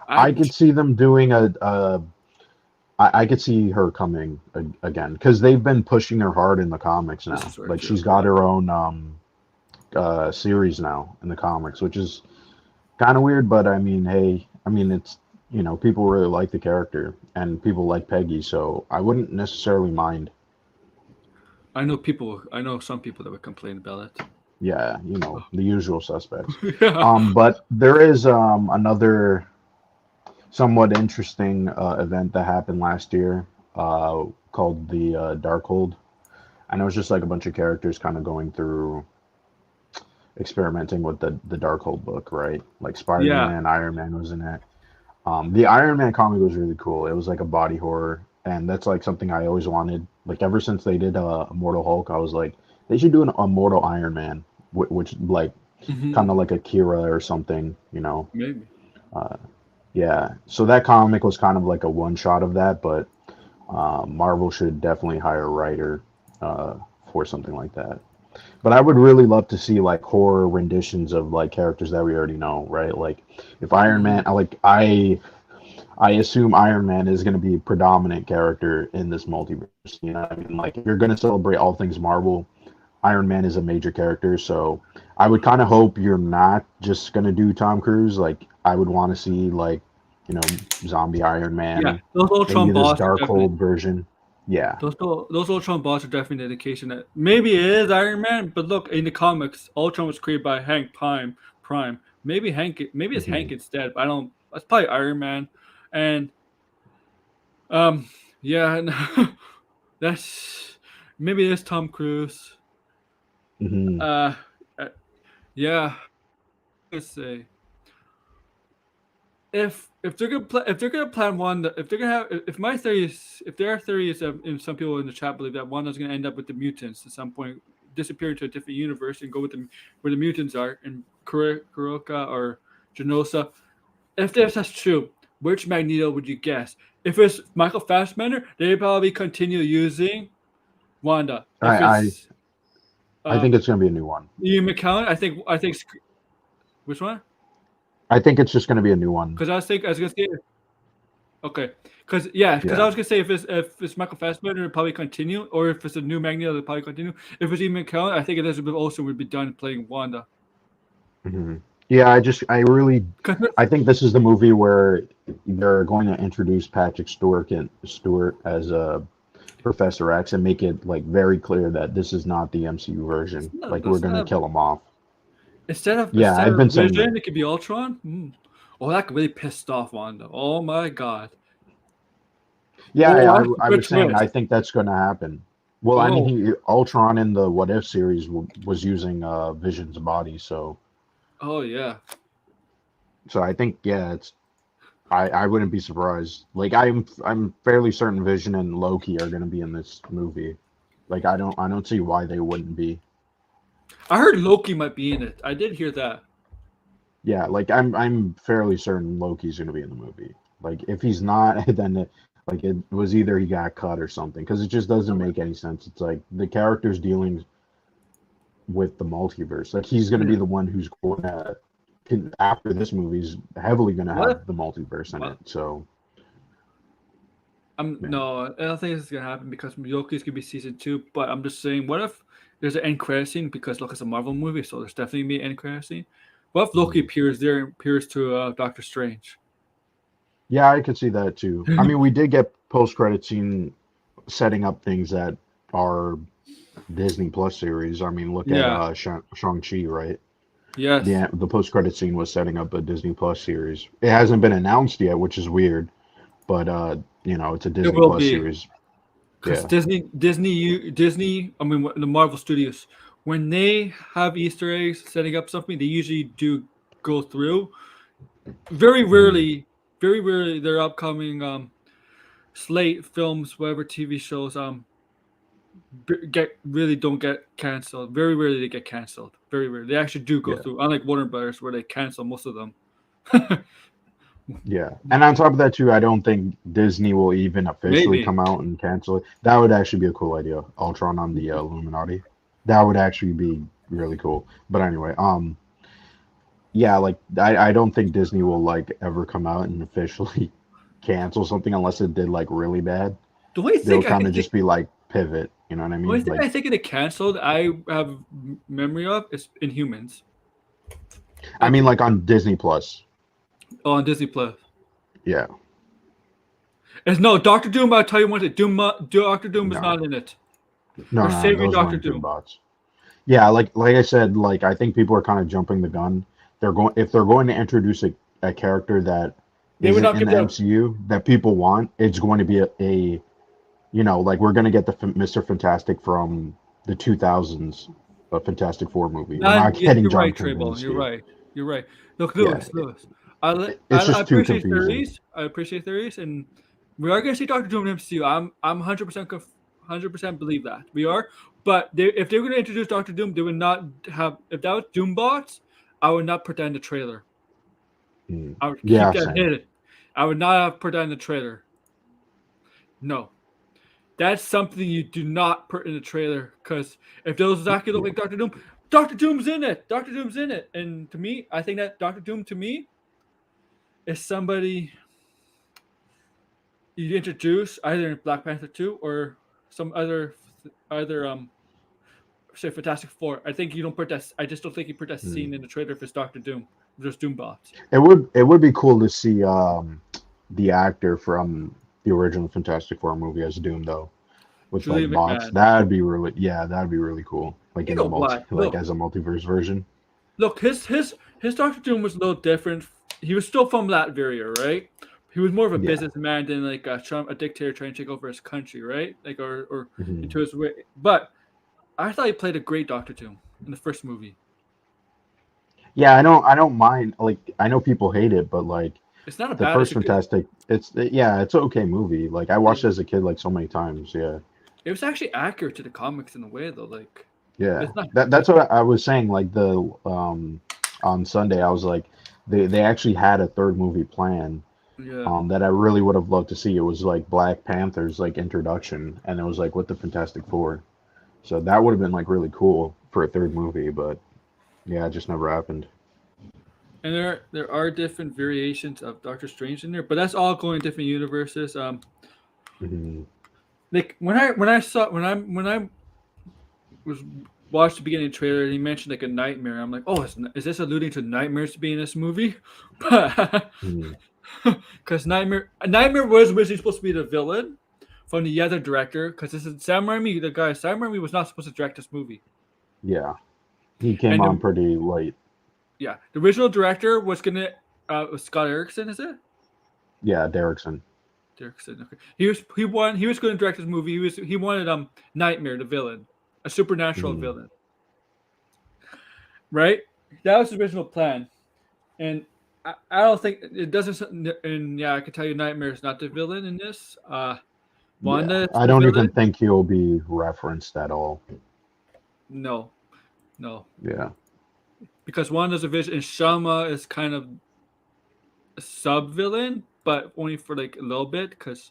I could see them doing I could see her coming again because they've been pushing her hard in the comics now. Like she's got her own series now in the comics, which is kind of weird. But I mean, hey, it's people really like the character and people like Peggy, so I wouldn't necessarily mind. I know some people that would complain about it. Yeah, you know, the usual suspects. Yeah. But there is another somewhat interesting event that happened last year called the Darkhold. And it was just like a bunch of characters kind of going through experimenting with the Darkhold book, right? Like Yeah. Spider-Man, Iron Man was in it. The Iron Man comic was really cool. It was like a body horror, and that's like something I always wanted. Like ever since they did Immortal Hulk, I was like, they should do an Immortal Iron Man, which like kind of like a Kira or something, you know? Maybe. Yeah. So that comic was kind of like a one shot of that, but Marvel should definitely hire a writer for something like that. But I would really love to see like horror renditions of like characters that we already know, right? Like if Iron Man, I assume Iron Man is going to be a predominant character in this multiverse. You know what I mean? Like if you're going to celebrate all things Marvel, Iron Man is a major character. So I would kind of hope you're not just going to do Tom Cruise. Like I would want to see like, you know, zombie Iron Yeah, Man, those Ultron maybe this boss are definitely Darkhold version. Yeah. those Ultron boss are definitely an indication that maybe it is Iron Man. But look, in the comics, Ultron was created by Hank Pym. Prime. Maybe it's Mhm. Hank instead. But I don't. That's probably Iron Man. And yeah, that's maybe it's Tom Cruise. Mhm. Uh, uh, yeah. Let's say if they're gonna plan Wanda, if they're gonna have, if my theory is, if there are theories of, and some people in the chat believe that Wanda's gonna end up with the mutants at some point, disappear into a different universe and go with them where the mutants are in Kuroka or Genosa. If that's true, which Magneto would you guess? If it's Michael Fassbender, they probably continue using Wanda. If I it's I think it's going to be a new one. Ian McKellen, I think which one? I think it's just going to be a new one. Because I was gonna say okay, because I Yeah. was gonna say if it's Michael Fassbender, it'll probably continue, or if it's a new Magneto, it'll probably continue. If it's Ian McKellen, I think Elizabeth Olsen would be done playing Wanda. Mhm. Yeah, I think this is the movie where they're going to introduce Patrick Stewart as Professor X and make it like very clear that this is not the MCU version. Like we're going to kill him off. Instead of Yeah, I've been saying that. Vision, it could be Ultron. Oh, that could really piss off Wanda. Oh my god. Yeah, Oh, that's a I good was saying I twist. think that's going to happen. Well, I mean, Oh, Ultron in the What If series was using Vision's body, oh yeah. so I think yeah, I wouldn't be surprised. Like I'm fairly certain Vision and Loki are going to be in this movie. Like I don't see why they wouldn't be. I heard Loki might be in it. I did hear that. Yeah, like I'm fairly certain Loki's going to be in the movie. Like if he's not, then like it was either he got cut or something because it just doesn't make any sense. It's like the character's dealing with the multiverse. Like he's going to be the one who's going to after this movie's heavily going to What if have the multiverse in it. So yeah. no, I don't think this is gonna happen because Loki's gonna be season 2. But I'm just saying, what if there's an end credit scene because look, it's a Marvel movie, so there's definitely gonna be an end credit scene. What if Loki appears there and appears to Doctor Strange? Yeah, I could see that too. I mean, we did get post-credit scene setting up things that are Disney Plus series. I mean, look at Yeah. Shang-Chi, right? Yes. The post-credit scene was setting up a Disney Plus series. It hasn't been announced yet, which is weird, but you know, it's a It Disney will Plus be series. because Yeah. Disney. I mean, the Marvel Studios, when they have Easter eggs setting up something, they usually do go through. Very rarely, very rarely, their upcoming slate films, whatever TV shows, don't get canceled. Very rarely they get canceled. Very rarely they actually do go Yeah. through. Unlike Warner Brothers, where they cancel most of them. Yeah. And on top of that too, I don't think Disney will even officially Maybe. come out and cancel it. That would actually be a cool idea. Ultron on the Illuminati. That would actually be really cool. But anyway, yeah, like I don't think Disney will like ever come out and officially cancel something unless it did like really bad. The only They'll thing I kind can of think, just be like pivot, you know what I the only mean? thing Like I think it canceled, I have memory of is Inhumans. I mean like on Disney Plus. On Disney Plus. Yeah. It's no Doctor Doom. I'll tell you one thing. Doctor Doom is No. not in it. No, They're no, saving those Doctor weren't Doom. Doombots. Yeah, like I said, like I think people are kind of jumping the gun. If they're going to introduce a character that They would isn't not in give the them. MCU that people want, it's going to be like we're going to get the Mr. Fantastic from the 2000s, a Fantastic Four movie. We're not Yes, getting you're John right, Trayvon. You're Krasinski. right. You're right. Look, Yeah, Lewis. it's I just too appreciate confusing. theories. I appreciate theories, and we are going to see Doctor Doom in MCU. I'm 100% believe that we are. But if they were going to introduce Doctor Doom, they would not have. If that was Doombots, I would not put that in the trailer. I would keep Yeah, that same. hidden. I would not have put that in the trailer. No. That's something you do not put in the trailer, because if those exactly look like Doctor Doom's in it. Doctor Doom's in it. And to me, I think that Doctor Doom, to me, is somebody you introduce either in Black Panther 2 or some either say Fantastic Four. I think you don't put that. I just don't think you put that scene in the trailer if it's Doctor Doom. There's Doombots. It would be cool to see the actor from the original Fantastic Four movie as Doom though, with Julia like bots. McMahon. That'd be really cool. Like You in know the what? like as a multiverse version. Look, his Doctor Doom was a little different. He was still from Latveria, right? He was more of a Yeah. businessman than like a dictator trying to take over his country, right? Like or Mhm. into his way. But I thought he played a great Doctor Doom in the first movie. Yeah, I don't mind. Like I know people hate it, but like It's not a the bad. It's first a good. Fantastic, it's an okay movie. Like I watched it as a kid like so many times. Yeah, It was actually accurate to the comics in a way, though. Like yeah. it's not. That's what I was saying. Like the on Sunday, I was like they actually had a third movie plan. Yeah. That I really would have loved to see. It was like Black Panther's like introduction, and it was like with the Fantastic Four. So that would have been like really cool for a third movie, but yeah, it just never happened. And there are different variations of Doctor Strange in there, but that's all going in different universes. Hmm. Like when I was watched the beginning trailer and he mentioned like a nightmare. I'm like, oh, is this alluding to nightmares to be in this movie? Hmm. Because Nightmare was originally supposed to be the villain from the other director. Because this is Sam Raimi, the guy. Sam Raimi was not supposed to direct this movie. Yeah, he came And on pretty late. the original director was gonna was Scott Erickson, is it? Yeah, Derrickson. Derrickson. Okay. He was going to direct this movie. He wanted Nightmare, the villain, a supernatural Mhm. villain. Right? That was the original plan. And I don't think it doesn't. And yeah, I can tell you, Nightmare is not the villain in this. Wanda Yeah, is I the don't villain. even think he'll be referenced at all. No, Yeah. because Wanda's a vision, and Shama is kind of a sub villain, but only for like a little bit. Because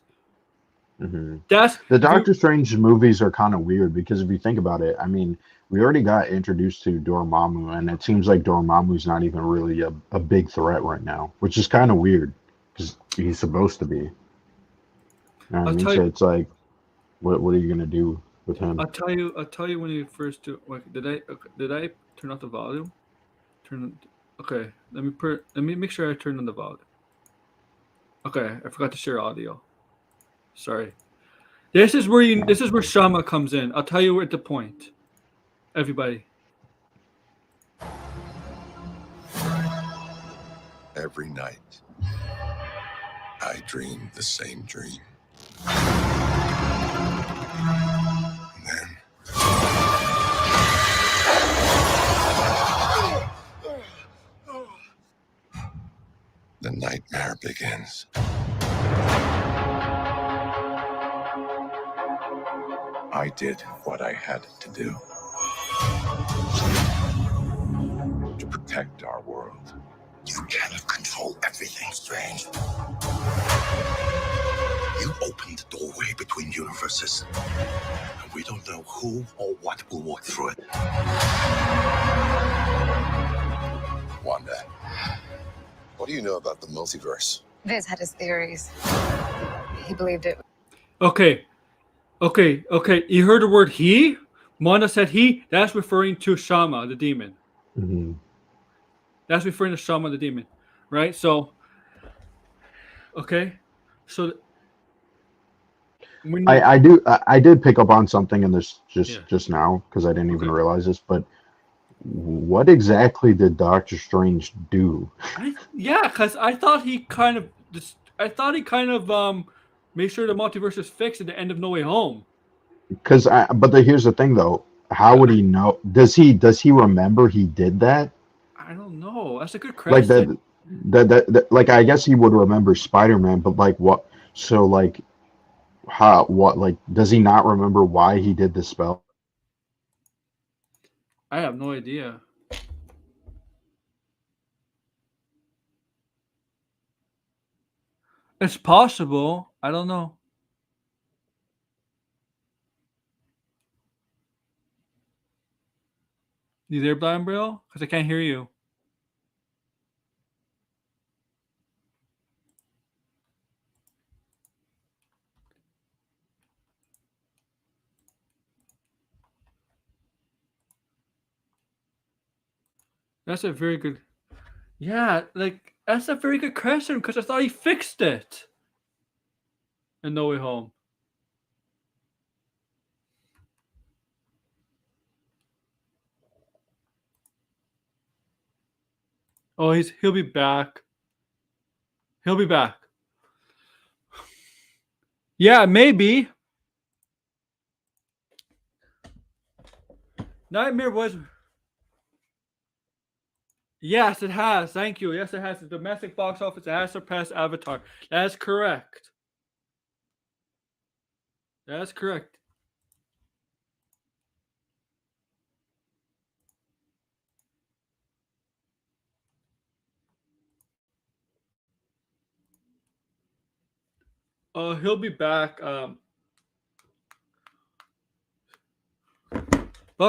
Hmm. that's The if you Doctor Strange movies are kind of weird because if you think about it, I mean, we already got introduced to Dormammu, and it seems like Dormammu's not even really a big threat right now, which is kind of weird because he's supposed to be. You know what I I'll mean? tell So you, it's like, what are you gonna do with him? I'll tell you when you first do. Wait, did I turn off the volume? Okay, let me make sure I turn on the volume. Okay, I forgot to share audio. Sorry. This is where Shama comes in. I'll tell you at the point. Everybody. Every night, I dream the same dream. And then, the nightmare begins. I did what I had to do to protect our world. You cannot control everything, Strange. You opened the doorway between universes, and we don't know who or what will walk through it. Wanda, what do you know about the multiverse? Viz had his theories. He believed it. Okay. You heard the word he? Wanda said he. That's referring to Shama, the demon. Hmm. That's referring to Shama, the demon. Right? So, okay. So, when I did pick up on something in this Yeah. just now because I didn't even Okay. realize this, but what exactly did Doctor Strange do? because I thought he kind of made sure the multiverse is fixed at the end of No Way Home. Here's the thing though. How would he know? Does he remember he did that? I don't know. That's a good Like question. that like I guess he would remember Spider-Man, but like what? So like how what like does he not remember why he did the spell? I have no idea. It's possible. I don't know. You there, Blind Bro? Because I can't hear you. That's a very good. Yeah, like that's a very good question because I thought he fixed it in No Way Home. Oh, he'll be back. He'll be back. Yeah, maybe. Nightmare was. Yes, it has. Thank you. Yes, it has. The domestic box office, it has surpassed Avatar. That's correct. That's correct. He'll be back. Well,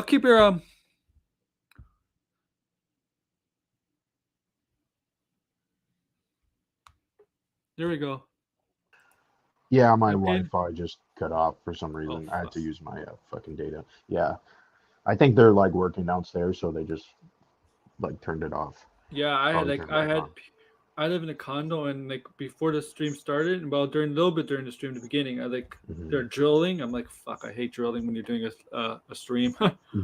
keep your There we go. Yeah, my Okay. Wi-Fi just cut off for some reason. I had fuck. to use my fucking data. Yeah, I think they're like working downstairs, so they just like turned it off. Yeah, I had Probably like turned I back had on. I live in a condo and like before the stream started, and well during a little bit during the stream, the beginning, I like Mhm. they're drilling. I'm like, fuck, I hate drilling when you're doing a stream.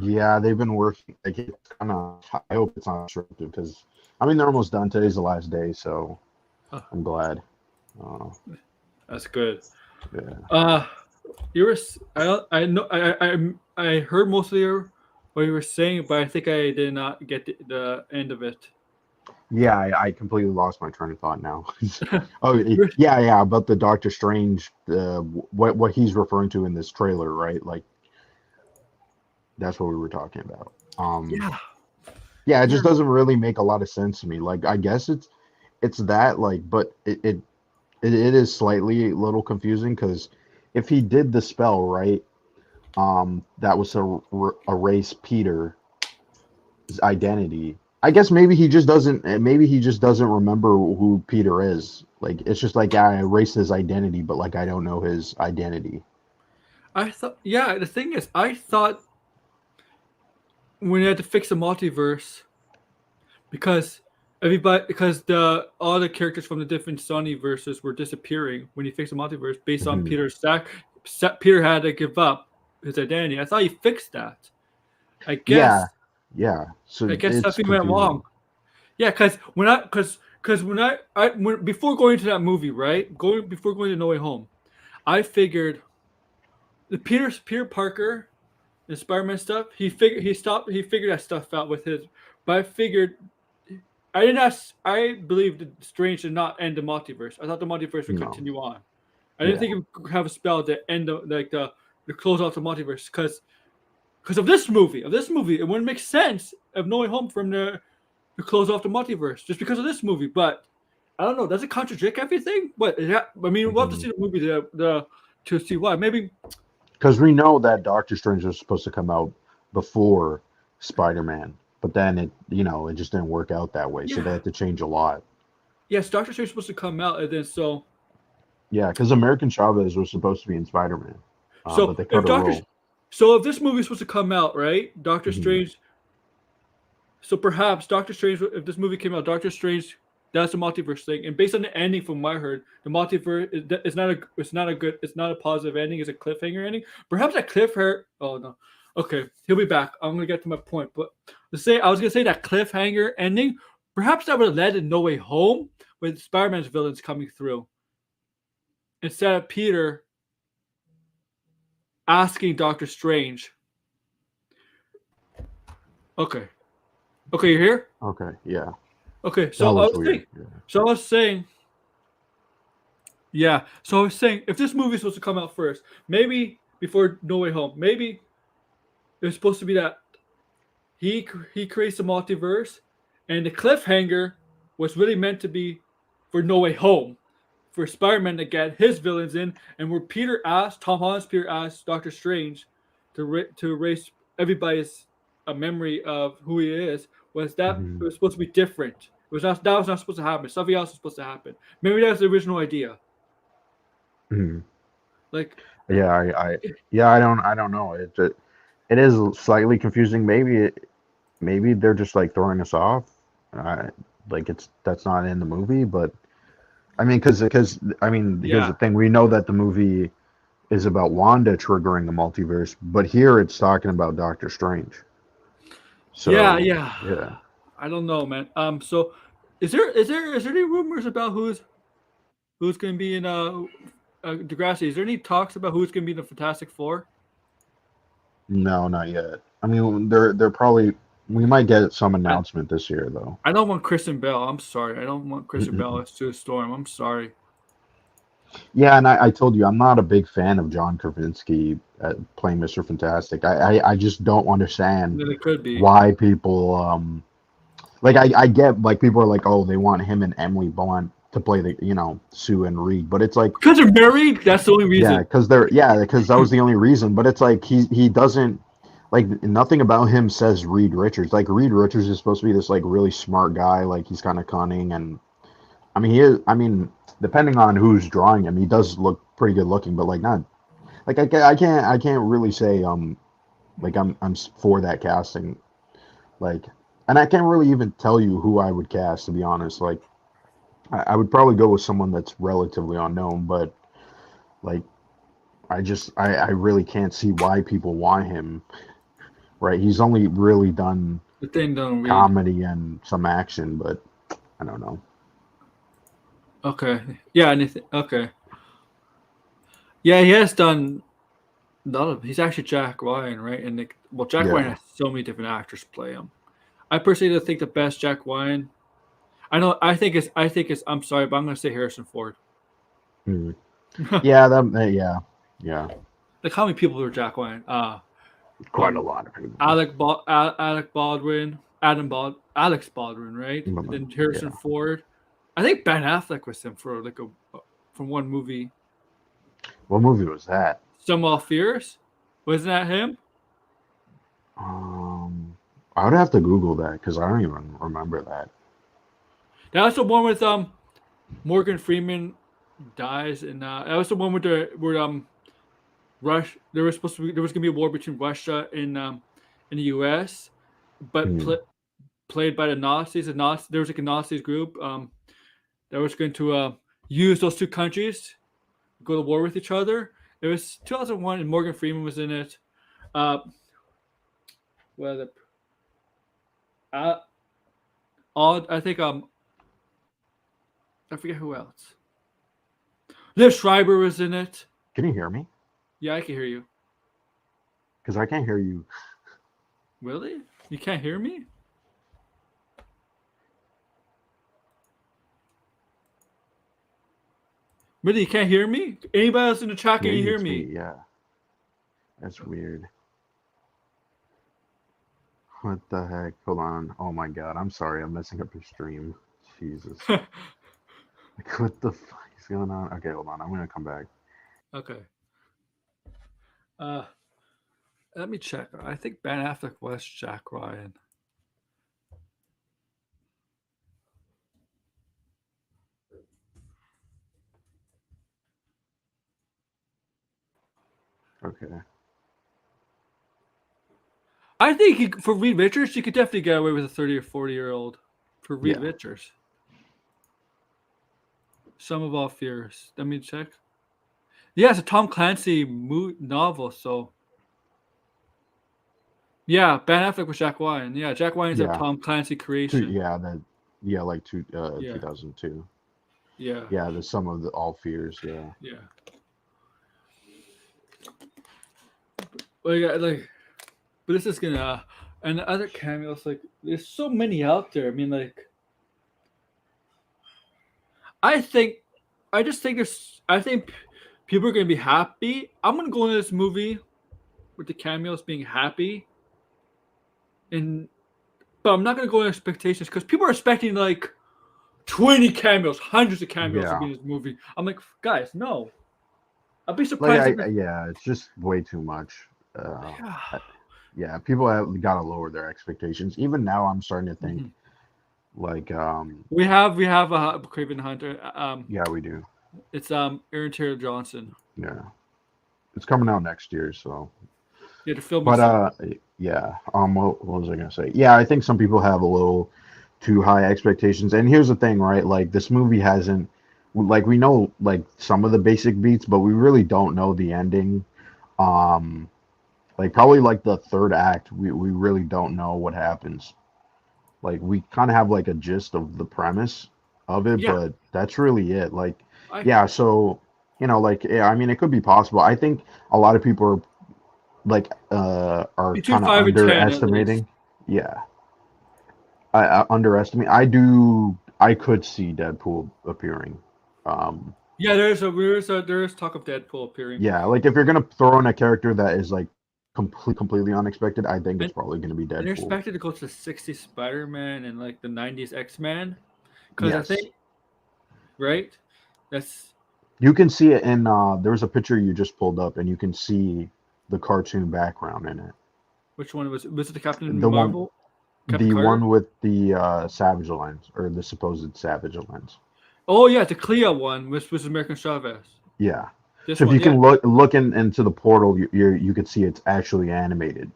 Yeah, they've been working. Like it's kind of. I hope it's not disruptive because I mean they're almost done. Today's the last day, so Oh, I'm glad. that's good. Yeah. You were I know I heard most of what you were saying, but I think I did not get the end of it. Yeah, I completely lost my train of thought now. Oh, yeah, about the Doctor Strange, what he's referring to in this trailer, right? Like that's what we were talking about. Yeah. Yeah, it just doesn't really make a lot of sense to me. Like I guess it's that like, but it is slightly a little confusing because if he did the spell right, that was to erase Peter's identity. I guess maybe he just doesn't. Maybe he just doesn't remember who Peter is. Like it's just like I erased his identity, but like I don't know his identity. I thought yeah, the thing is I thought when you had to fix the multiverse because all the characters from the different Sony verses were disappearing when he fixed the multiverse based on Mhm. Peter's stack. Peter had to give up his identity. I thought he fixed that. I Yeah, guess yeah. So I guess it's something went confusing. wrong. Yeah, because when before going to that movie, right? Before going to No Way Home, I figured the Peter Parker and Spider-Man stuff. He figured that stuff out with his. But I figured I did not. I believed that Strange did not end the multiverse. I thought the multiverse would No. continue on. I didn't Yeah. think it would have a spell to end the close out the multiverse because of this movie. It wouldn't make sense of No Way Home from the to close off the multiverse just because of this movie. But I don't know. Does it contradict everything? But I mean, we'll have to see the movie to see why. Maybe Because we know that Doctor Strange was supposed to come out before Spider-Man, but then it just didn't work out that way. So they yeah. had to change a lot. Yes, Doctor Strange is supposed to come out, and then so Yeah, because American Chavez was supposed to be in Spider-Man, but they cut a role. So if this movie is supposed to come out, right? Doctor Mhm. Strange. So perhaps Doctor Strange, if this movie came out, Doctor Strange That's the multiverse thing. And based on the ending, from what I heard, the multiverse it's not a positive ending. It's a cliffhanger ending. Perhaps that cliffhanger. Oh no. Okay, he'll be back. I'm gonna get to my point. But I was gonna say that cliffhanger ending. Perhaps that would have led to No Way Home with Spider-Man's villains coming through, instead of Peter asking Doctor Strange. Okay, you're here. Okay, yeah. Okay, That was weird. I was saying, yeah. So I was saying, if this movie is supposed to come out first, maybe before No Way Home, maybe it was supposed to be that he creates the multiverse, and the cliffhanger was really meant to be for No Way Home, for Spider-Man to get his villains in, and where Tom Holland's Peter asked Doctor Strange to erase everybody's memory of who he is. Was that it was supposed to be different? That was not supposed to happen. Something else was supposed to happen. Maybe that was the original idea. Like, yeah, I don't know. It is slightly confusing. Maybe they're just like throwing us off. That's not in the movie, but I mean, because here's the thing: we know that the movie is about Wanda triggering the multiverse, but here it's talking about Doctor Strange. So yeah. I don't know, man. So is there any rumors about who's going to be in Degrassi? Is there any talks about who's going to be in the Fantastic Four? No, not yet. I mean, they're probably. We might get some announcement this year, though. I don't want Kristen Bell. I'm sorry. I don't want Kristen Bell as Sue Storm. I'm sorry. Yeah, and I told you I'm not a big fan of John Krasinski playing Mr. Fantastic. I just don't understand It could be why people I get like people are like, oh, they want him and Emily Blunt to play the Sue and Reed, but it's like because they're married. That's the only reason. Because that was the only reason. But it's like he doesn't like nothing about him says Reed Richards. Like Reed Richards is supposed to be this like really smart guy. Like he's kind of cunning, and I mean he is. I mean, depending on who's drawing him, he does look pretty good looking. But like not like I can't really say like I'm for that casting. Like, and I can't really even tell you who I would cast, to be honest. Like, I would probably go with someone that's relatively unknown, but like, I really can't see why people want him. Right? He's only really done comedy and some action, but I don't know. Okay. Yeah. Okay. Yeah, he has done a lot of. He's actually Jack Ryan, right? And Jack Ryan has so many different actors play him. I personally think the best Jack Ryan. I think it's. I'm sorry, but I'm going to say Harrison Ford. Yeah. Yeah. Like how many people were Jack Ryan? Quite a lot of people. Alex Baldwin, Alex Baldwin, right? And then Harrison Ford. I think Ben Affleck was him for from one movie. What movie was that? Some All Fears. Wasn't that him? I would have to Google that because I don't even remember that. That was the one with Morgan Freeman dies, and that was the one where Russia. There was gonna be a war between Russia and the U.S., but played by the Nazis. There was like a Nazi group that was going to use those two countries to go to war with each other. It was 2001, and Morgan Freeman was in it. I think I forget who else. Liv Schreiber was in it. Can you hear me? Yeah, I can hear you. Because I can't hear you. Really? You can't hear me? Really, you can't hear me? Anybody else in the chat, can you hear me? Yeah. That's weird. What the heck? Hold on. Oh my god. I'm sorry. I'm messing up your stream. Jesus. Like, what the fuck is going on? Okay, hold on. I'm going to come back. Okay. Let me check. I think Ben Affleck was Jack Ryan. Okay. I think for Reed Richards, you could definitely get away with a 30 or 40-year-old for Reed Richards. Some of All Fears. Let me check. Yeah, it's a Tom Clancy novel. So yeah, Ben Affleck with Jack Ryan. Yeah, Jack Ryan is a Yeah, Tom Clancy creation. like Yeah, 2002. yeah, Yeah, the Some of the All Fears. Yeah, yeah. Like, but this is gonna and the other cameos. Like, there's so many out there. I mean, like, I think, I just think there's. I think people are gonna be happy. I'm gonna go into this movie with the cameos being happy, and but I'm not gonna go in expectations because people are expecting like 20 cameos, hundreds of cameos to yeah. be in this movie. I'm like, guys, no. I'd be Like surprised if yeah, it's just way too much. yeah. Yeah, people have got to lower their expectations. Even now, I'm starting to think Mhm. like, We have a Craven Hunter. yeah, we do. It's Aaron Taylor Johnson. Yeah, it's coming out next year, so. Yeah, the film is. But yeah. What was I gonna say? Yeah, I think some people have a little too high expectations. And here's the thing, right? Like this movie hasn't, like we know like some of the basic beats, but we really don't know the ending. Um, like probably like the third act, we really don't know what happens. Like we kind of have like a gist of the premise of it, Yeah, but that's really it. Like, I yeah, so like yeah, I mean it could be possible. I think a lot of people are between kind of 5 and 10 at least. underestimating. Yeah, I underestimate. I could see Deadpool appearing. Um, Yeah, there is talk of Deadpool appearing, yeah, like if you're gonna throw in a character that is like completely unexpected, I think it's and, probably gonna be and they're Deadpool. expected to go to the '60s Spider-Man and like the '90s X-Men, because I Yes, think right. That's you can see it in. There was a picture you just pulled up, and you can see the cartoon background in it. which one was it? The Captain The one, Marvel, Captain the Carter. one with the Savage lens or the supposed Savage lens. Oh yeah, the Clea one, which was American Chavez. Yeah. This So if one, you yeah, can look into the portal, you could see it's actually animated.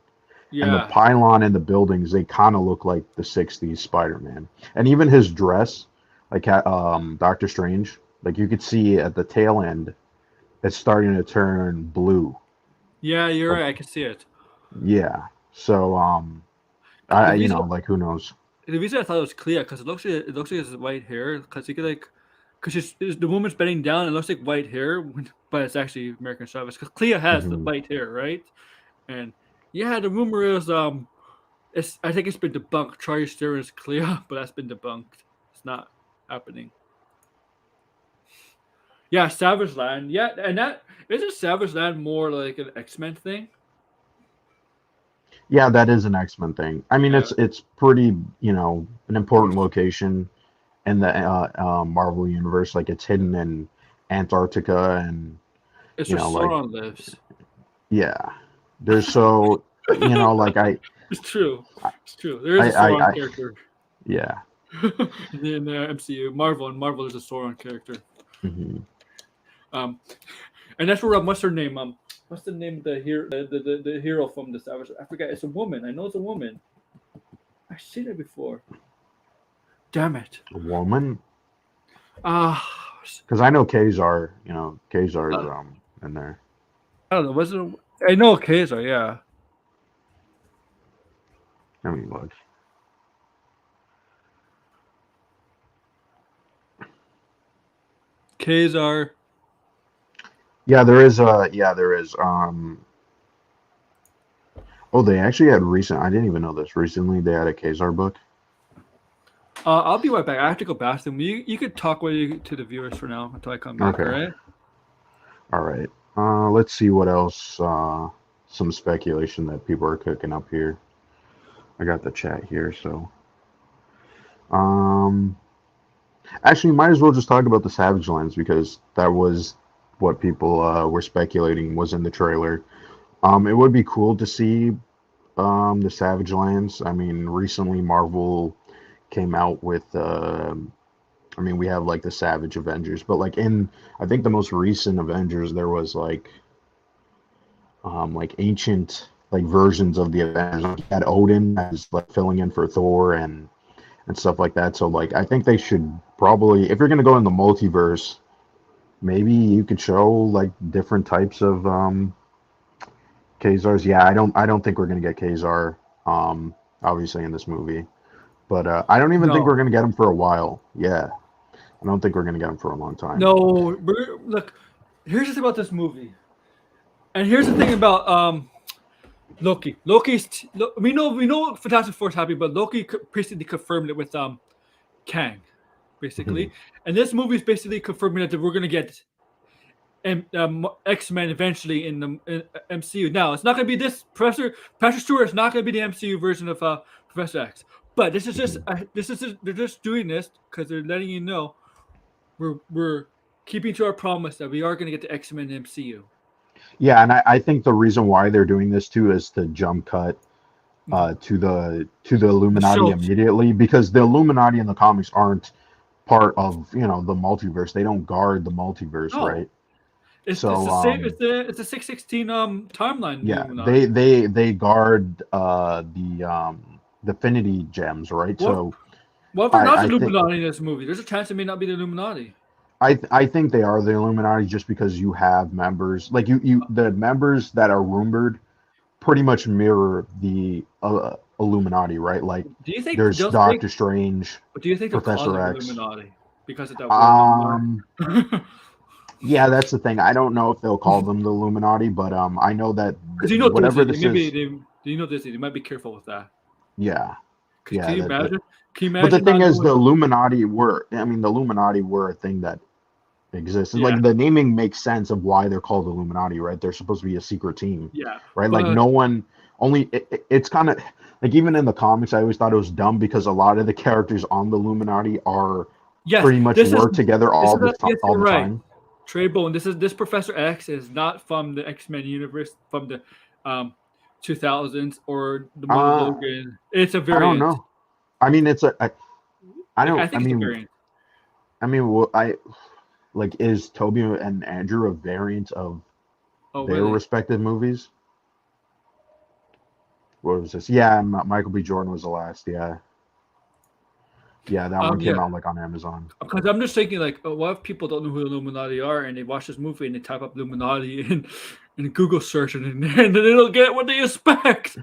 And the yeah, pylon and the buildings, they kind of look like the '60s Spider-Man. And even his dress, like Doctor Strange, like you could see at the tail end, it's starting to turn blue. yeah. You're Like right. I can see it. yeah. So The I reason like who knows? the reason I thought it was Clea because it looks like it's white hair because you could like because the woman's bending down. It looks like white hair, but it's actually American Chavez because Clea has the Hmm. white hair, right? And yeah, the rumor is I think it's been debunked. Charlie Theron is Clea, but that's been debunked. It's not happening. Yeah, Savage Land. Yeah, and that isn't Savage Land more like an X-Men thing. Yeah, that is an X-Men thing. I mean, Yeah, it's pretty, an important location in the Marvel universe. Like it's hidden in Antarctica, and it's where like Sauron lives. yeah, there's like It's true. I, It's true. There is a Sauron I character yeah. in the MCU. Marvel is a Sauron character. Hmm. Um, and that's where what's her name? What's the name of the hero? The hero from the Savage? I forget. It's a woman. I know it's a woman. I've seen it before. Damn it. A woman, Ah, because I know Kazar. Kazar's uh, in there. I don't know. Was it? I know Kaiser. Yeah. I mean, look, Kazar. yeah, there is. Yeah, there is. Oh, they actually had recent. I didn't even know this. Recently, they had a Kazar book. I'll be right back. I have to go bathroom. You could talk to the viewers for now until I come back. Okay. All right. All right. Let's see what else. Some speculation that people are cooking up here. I got the chat here, so. Actually, might as well just talk about the Savage Lands because that was what people were speculating was in the trailer. It would be cool to see the Savage Lands. I mean, recently Marvel came out with. I mean, we have like the Savage Avengers, but like I think the most recent Avengers, there was like ancient like versions of the Avengers. Like, you had Odin as like filling in for Thor, and and stuff like that. So like I think they should probably, if you're gonna go in the multiverse, maybe you could show like different types of Kazars. Yeah, I don't think we're gonna get Kazar obviously in this movie. But I don't even think No. we're gonna get him for a while. Yeah. I don't think we're gonna get him for a long time. No, look. Here's the thing about this movie, and here's the thing about Loki. We know Fantastic Four is happy, but Loki basically confirmed it with Kang, basically. And this movie is basically confirming that we're gonna get X-Men eventually in the MCU. Now it's not gonna be this Patrick Stewart is not gonna be the MCU version of Professor X. But this is just they're just doing this because they're letting you know we're keeping to our promise that we are going to get the X-Men MCU. Yeah, and I think the reason why they're doing this too is to jump cut to the Illuminati immediately, because the Illuminati in the comics aren't part of the multiverse. They don't guard the multiverse, right? It's the same. It's a 616 timeline. Yeah, Illuminati. they guard the Affinity gems, right? Well, if they're not the Illuminati in this movie, there's a chance it may not be the Illuminati. I think they are the Illuminati just because you have members like the members that are rumored pretty much mirror the Illuminati, right? Like, do you think there's Doctor Strange, but do you think Professor X, Illuminati because of that word? Yeah, that's the thing. I don't know if they'll call them the Illuminati, but I know that whatever this is. Do you know this? They might be careful with that. Yeah. Can you imagine? But the thing is, the Illuminati were a thing that exists. Yeah. Like, the naming makes sense of why they're called Illuminati, right? They're supposed to be a secret team. Yeah. Right? Like, no one, it's kind of, like, even in the comics, I always thought it was dumb because a lot of the characters on the Illuminati are pretty much work together all the time. Trey Bone, this Professor X is not from the X-Men universe, from the 2000s or the Logan. It's a variant. I don't know. I mean, it's a. I don't. I think it's a variant. I mean, is Toby and Andrew a variant of their respective movies? What was this? Yeah, Michael B. Jordan was the last. Yeah. Yeah, that one came out like on Amazon. Because I'm just thinking, like, what if people don't know who the Illuminati are and they watch this movie and they type up Illuminati in Google search and then they'll get what they expect.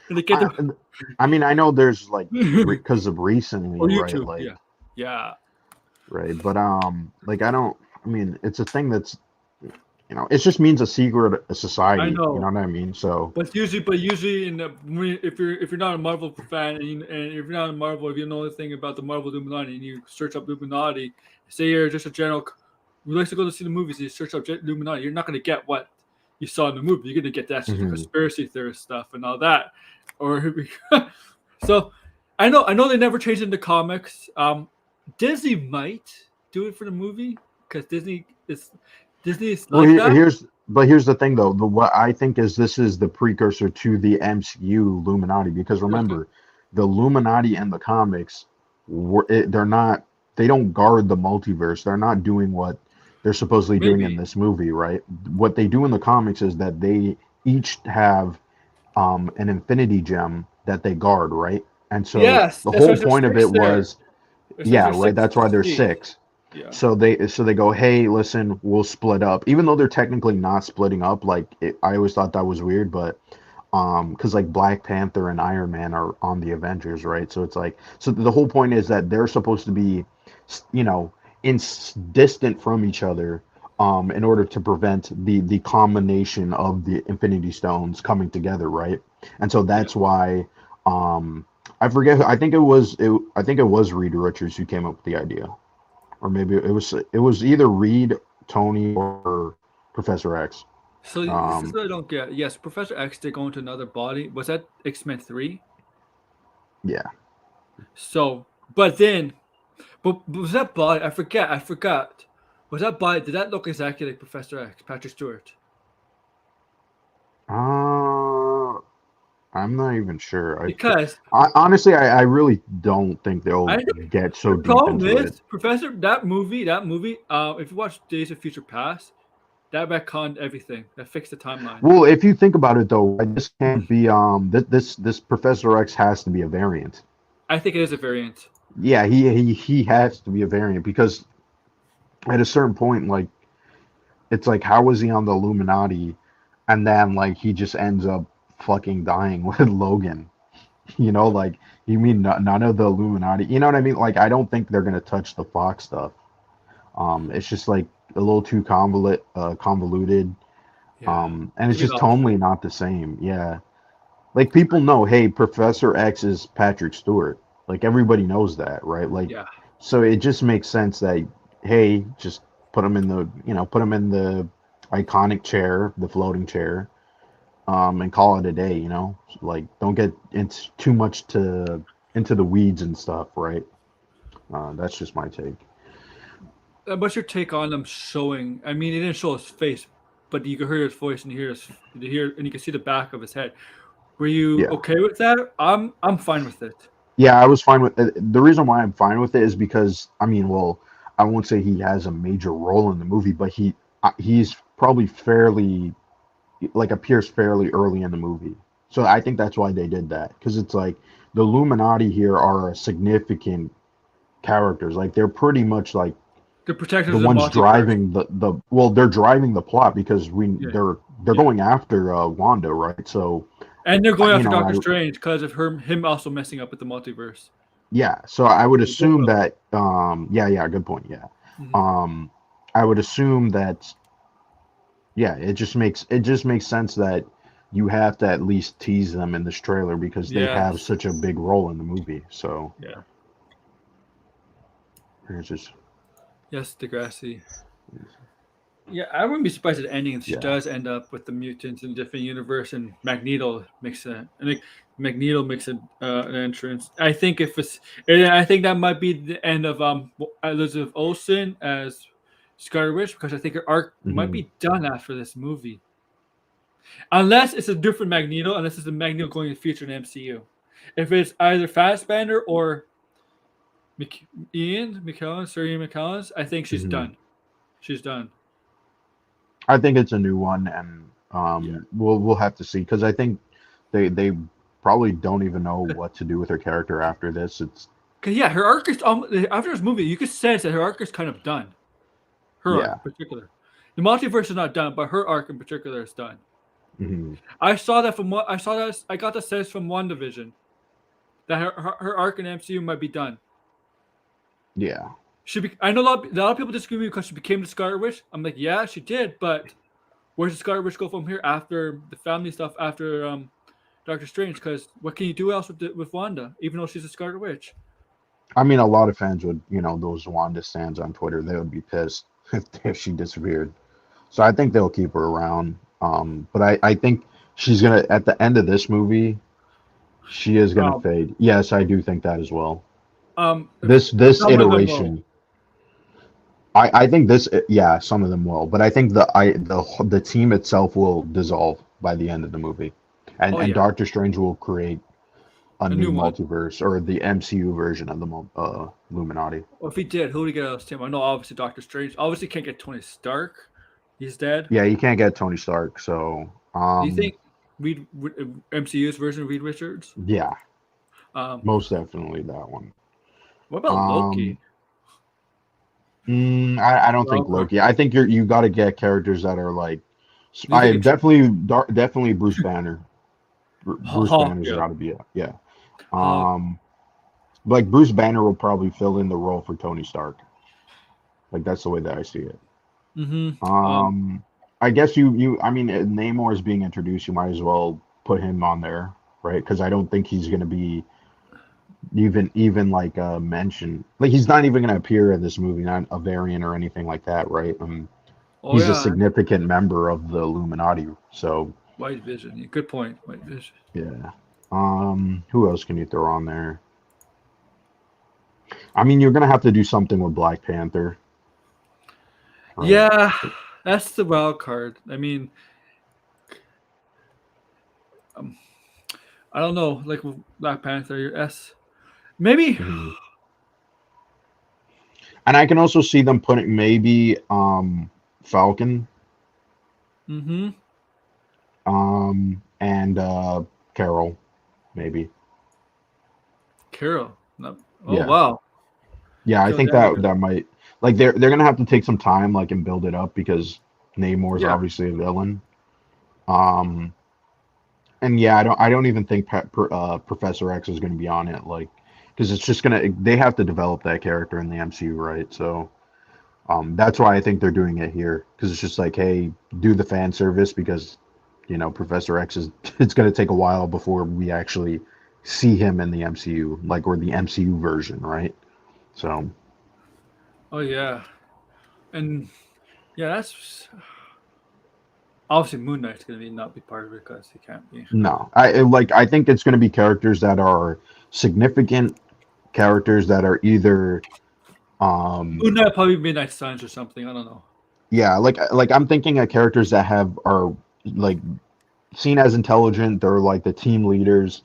And they get I mean, I know there's like because of recently, right? Like, yeah, right. But like I mean, it's a thing that's it just means a secret society. I know. You know what I mean? So, but usually if you're not a Marvel fan and if you're not a Marvel, if you know anything about the Marvel Illuminati and you search up Illuminati, say you're just a general who likes to go to see the movies, and you search up Illuminati, you're not going to get what you saw in the movie. You're going to get that conspiracy theorist stuff and all that. So I know they never changed in the comics. Disney might do it for the movie because Disney is like here's the thing though. What I think is this is the precursor to the MCU Illuminati, because remember, the Illuminati in the comics they don't guard the multiverse. They're not doing what they're supposedly doing in this movie, right? What they do in the comics is that they each have an infinity gem that they guard, right? And so the whole point of it was right. That's why there's 6. Yeah. So they go, hey, listen, we'll split up, even though they're technically not splitting up. Like, I always thought that was weird, but because like Black Panther and Iron Man are on the Avengers, right? So it's like, so the whole point is that they're supposed to be, distant from each other, in order to prevent the combination of the Infinity Stones coming together, right? And so that's why, I forget. I think it was Reed Richards who came up with the idea. Or maybe it was either Reed, Tony, or Professor X. So this is what I don't get. Yes, Professor X did go into another body. Was that X-Men 3? Yeah. So, but was that body? I forgot. Was that body? Did that look exactly like Professor X, Patrick Stewart? I'm not even sure. Because honestly, I really don't think they'll get so deep into it. Professor, that movie, if you watch Days of Future Past, that retconned everything. That fixed the timeline. Well, if you think about it, though, this can't be this Professor X has to be a variant. I think it is a variant. Yeah, he has to be a variant because at a certain point, like it's like how was he on the Illuminati, and then like he just ends up fucking dying with Logan. Like you mean none of the Illuminati? You know what I mean? Like I don't think they're gonna touch the Fox stuff. It's just like a little too convoluted. Yeah. And it's Give me just the option. tonally not the same. Yeah. Like people know, hey, Professor X is Patrick Stewart. Like everybody knows that, right? Like Yeah. so it just makes sense that hey, just put him in the iconic chair, the floating chair, and call it a day, Like don't get into too much into the weeds and stuff, right? That's just my take. What's your take on them showing? I mean, it didn't show his face, but you could hear his voice and and you can see the back of his head. Were you Yeah. okay with that? I'm fine with it. Yeah, I was fine with it. The reason why I'm fine with it is because I mean, well, I won't say he has a major role in the movie, but he's probably fairly like appears fairly early in the movie. So I think that's why they did that because it's like the Illuminati here are significant characters. Like they're pretty much like The protectors the of the ones multiverse. driving the well, they're driving the plot because Yeah. they're Yeah. going after Wanda, right? So And they're going after Doctor I Strange because of him also messing up with the multiverse. yeah. So I would So both assume of them. that yeah, good point. Yeah. Mhm. I would assume that yeah, it just makes sense that you have to at least tease them in this trailer because they have Yes. such a big role in the movie. So Yeah. it's just Yes, Degrassi. Yeah, I wouldn't be surprised at the ending if she yeah. does end up with the mutants in a different universe and Magneto makes an entrance. I think and I think that might be the end of Elizabeth Olsen as Scarlet Witch because I think her arc might Hmm. be done after this movie, unless it's a different Magneto, unless it's a Magneto going to the future in the MCU. If it's either Fassbender or Sir Ian McKellen, I think she's Hmm. done. She's done. I think it's a new one, and Yeah. we'll have to see because I think they probably don't even know what to do with her character after this. It's Cause yeah, her arc is after this movie, you could sense that her arc is kind of done. Her arc yeah. in particular, the multiverse is not done, but her arc in particular is done. Hmm. I saw that from what I saw that I got the sense from WandaVision that her arc in MCU might be done. Yeah. I know a lot of people disagree with me because she became the Scarlet Witch. I'm like, yeah, she did, but where does the Scarlet Witch go from here after the family stuff after Doctor Strange? Because what can you do else with Wanda, even though she's a Scarlet Witch? I mean, a lot of fans would, those Wanda stands on Twitter, they would be pissed if she disappeared. So I think they'll keep her around. But I think she's gonna at the end of this movie, she is gonna Um, fade. Yes, I do think that as well. if This some of them will. iteration, I think this, yeah, some of them will, but I think the team itself will dissolve by the end of the movie, and Oh and yeah, Doctor Strange will create a a new new one. multiverse or the MCU version of the Illuminati. Well, if he did, who would he get out of his team? I know obviously Doctor Strange. Obviously can't get Tony Stark. He's dead. Yeah, you can't get Tony Stark, so Do you think MCU's version of Reed Richards? yeah, Um, most definitely that one. what about Um, Loki? I don't think Well, Loki. I think you got to get characters that are like, do you I think? definitely Bruce Banner. Bruce Hawk, Banner's yeah, got to be yeah. Hawk. Um, like Bruce Banner will probably fill in the role for Tony Stark. Like that's the way that I see it. Mm-hmm. Um, I guess I mean Namor is being introduced. You might as well put him on there, right? Because I don't think he's going to be even like mentioned. Like he's not even going to appear in this movie, not a variant or anything like that, right? Oh He's a yeah, significant member of the Illuminati. So White Vision. Yeah, good point. White Vision. yeah. Who else can you throw on there? I mean, you're gonna have to do something with Black Panther. Right? Yeah, that's the wild card. I mean, um, I don't know. Like with Black Panther, your S. Maybe. Mhm. And I can also see them putting maybe Falcon Mm-hmm. and Carol maybe. Carol. No. Oh Yeah. wow. Yeah, I So think that- that might like they're gonna have to take some time like and build it up because Namor's Yeah. obviously a villain. Um, and yeah, I don't even think Professor X is gonna be on it like because it's just gonna they have to develop that character in the MCU, right? So that's why I think they're doing it here because it's just like, hey, do the fan service because Professor X is it's gonna take a while before we actually see him in the MCU, like or the MCU version, right? So. Oh yeah. And yeah, that's obviously Moon Knight's gonna be not be part of it because he can't be. No, I think it's going to be characters that are significant characters that are either Moon Knight probably Midnight Suns or something. I don't know. yeah, like I'm thinking of characters that are like seen as intelligent, they're like the team leaders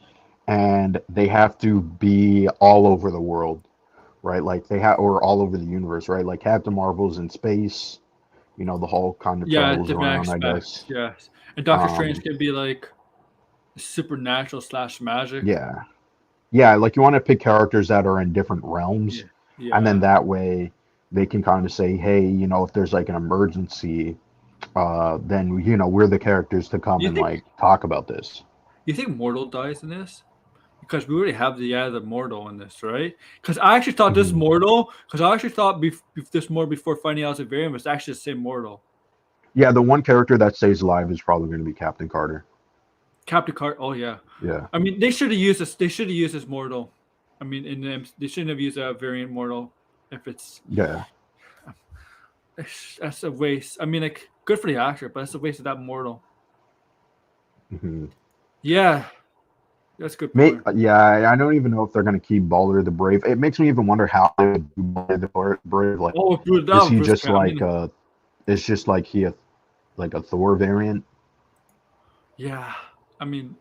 and they have to be all over the world, right? Like they have or all over the universe, right? Like Captain Marvel's in space, the Hulk kind of Yeah, travels different around, I aspects. guess. Yes, and Doctor Strange Um can be like supernatural / magic. yeah. Yeah, like you want to pick characters that are in different realms, Yeah. and then Yeah. that way they can kind of say, hey, if there's like an emergency, then we're the characters to come You and think like talk about this. you think Mortal dies in this? Because we already have the Mortal in this, right? Because I actually thought this Mhm. Mortal, because I actually thought this more before finding out it's a variant was actually the same Mortal. Yeah, the one character that stays alive is probably going to be Captain Carter. Captain Carter. Oh yeah. Yeah. I mean, they should have used this. They should have used this Mortal. I mean, they shouldn't have used a variant Mortal. If Yeah. that's a waste. I mean, like good for the actor, but that's a waste of that Mortal. hmm Yeah, that's a good May, point. yeah, I don't even know if they're going to keep Balder the Brave. It makes me even wonder how they would do Balder the Brave. Like, Oh, Bruce, that is was he Bruce just Cameron. like it's just like like a Thor variant, Yeah, I mean,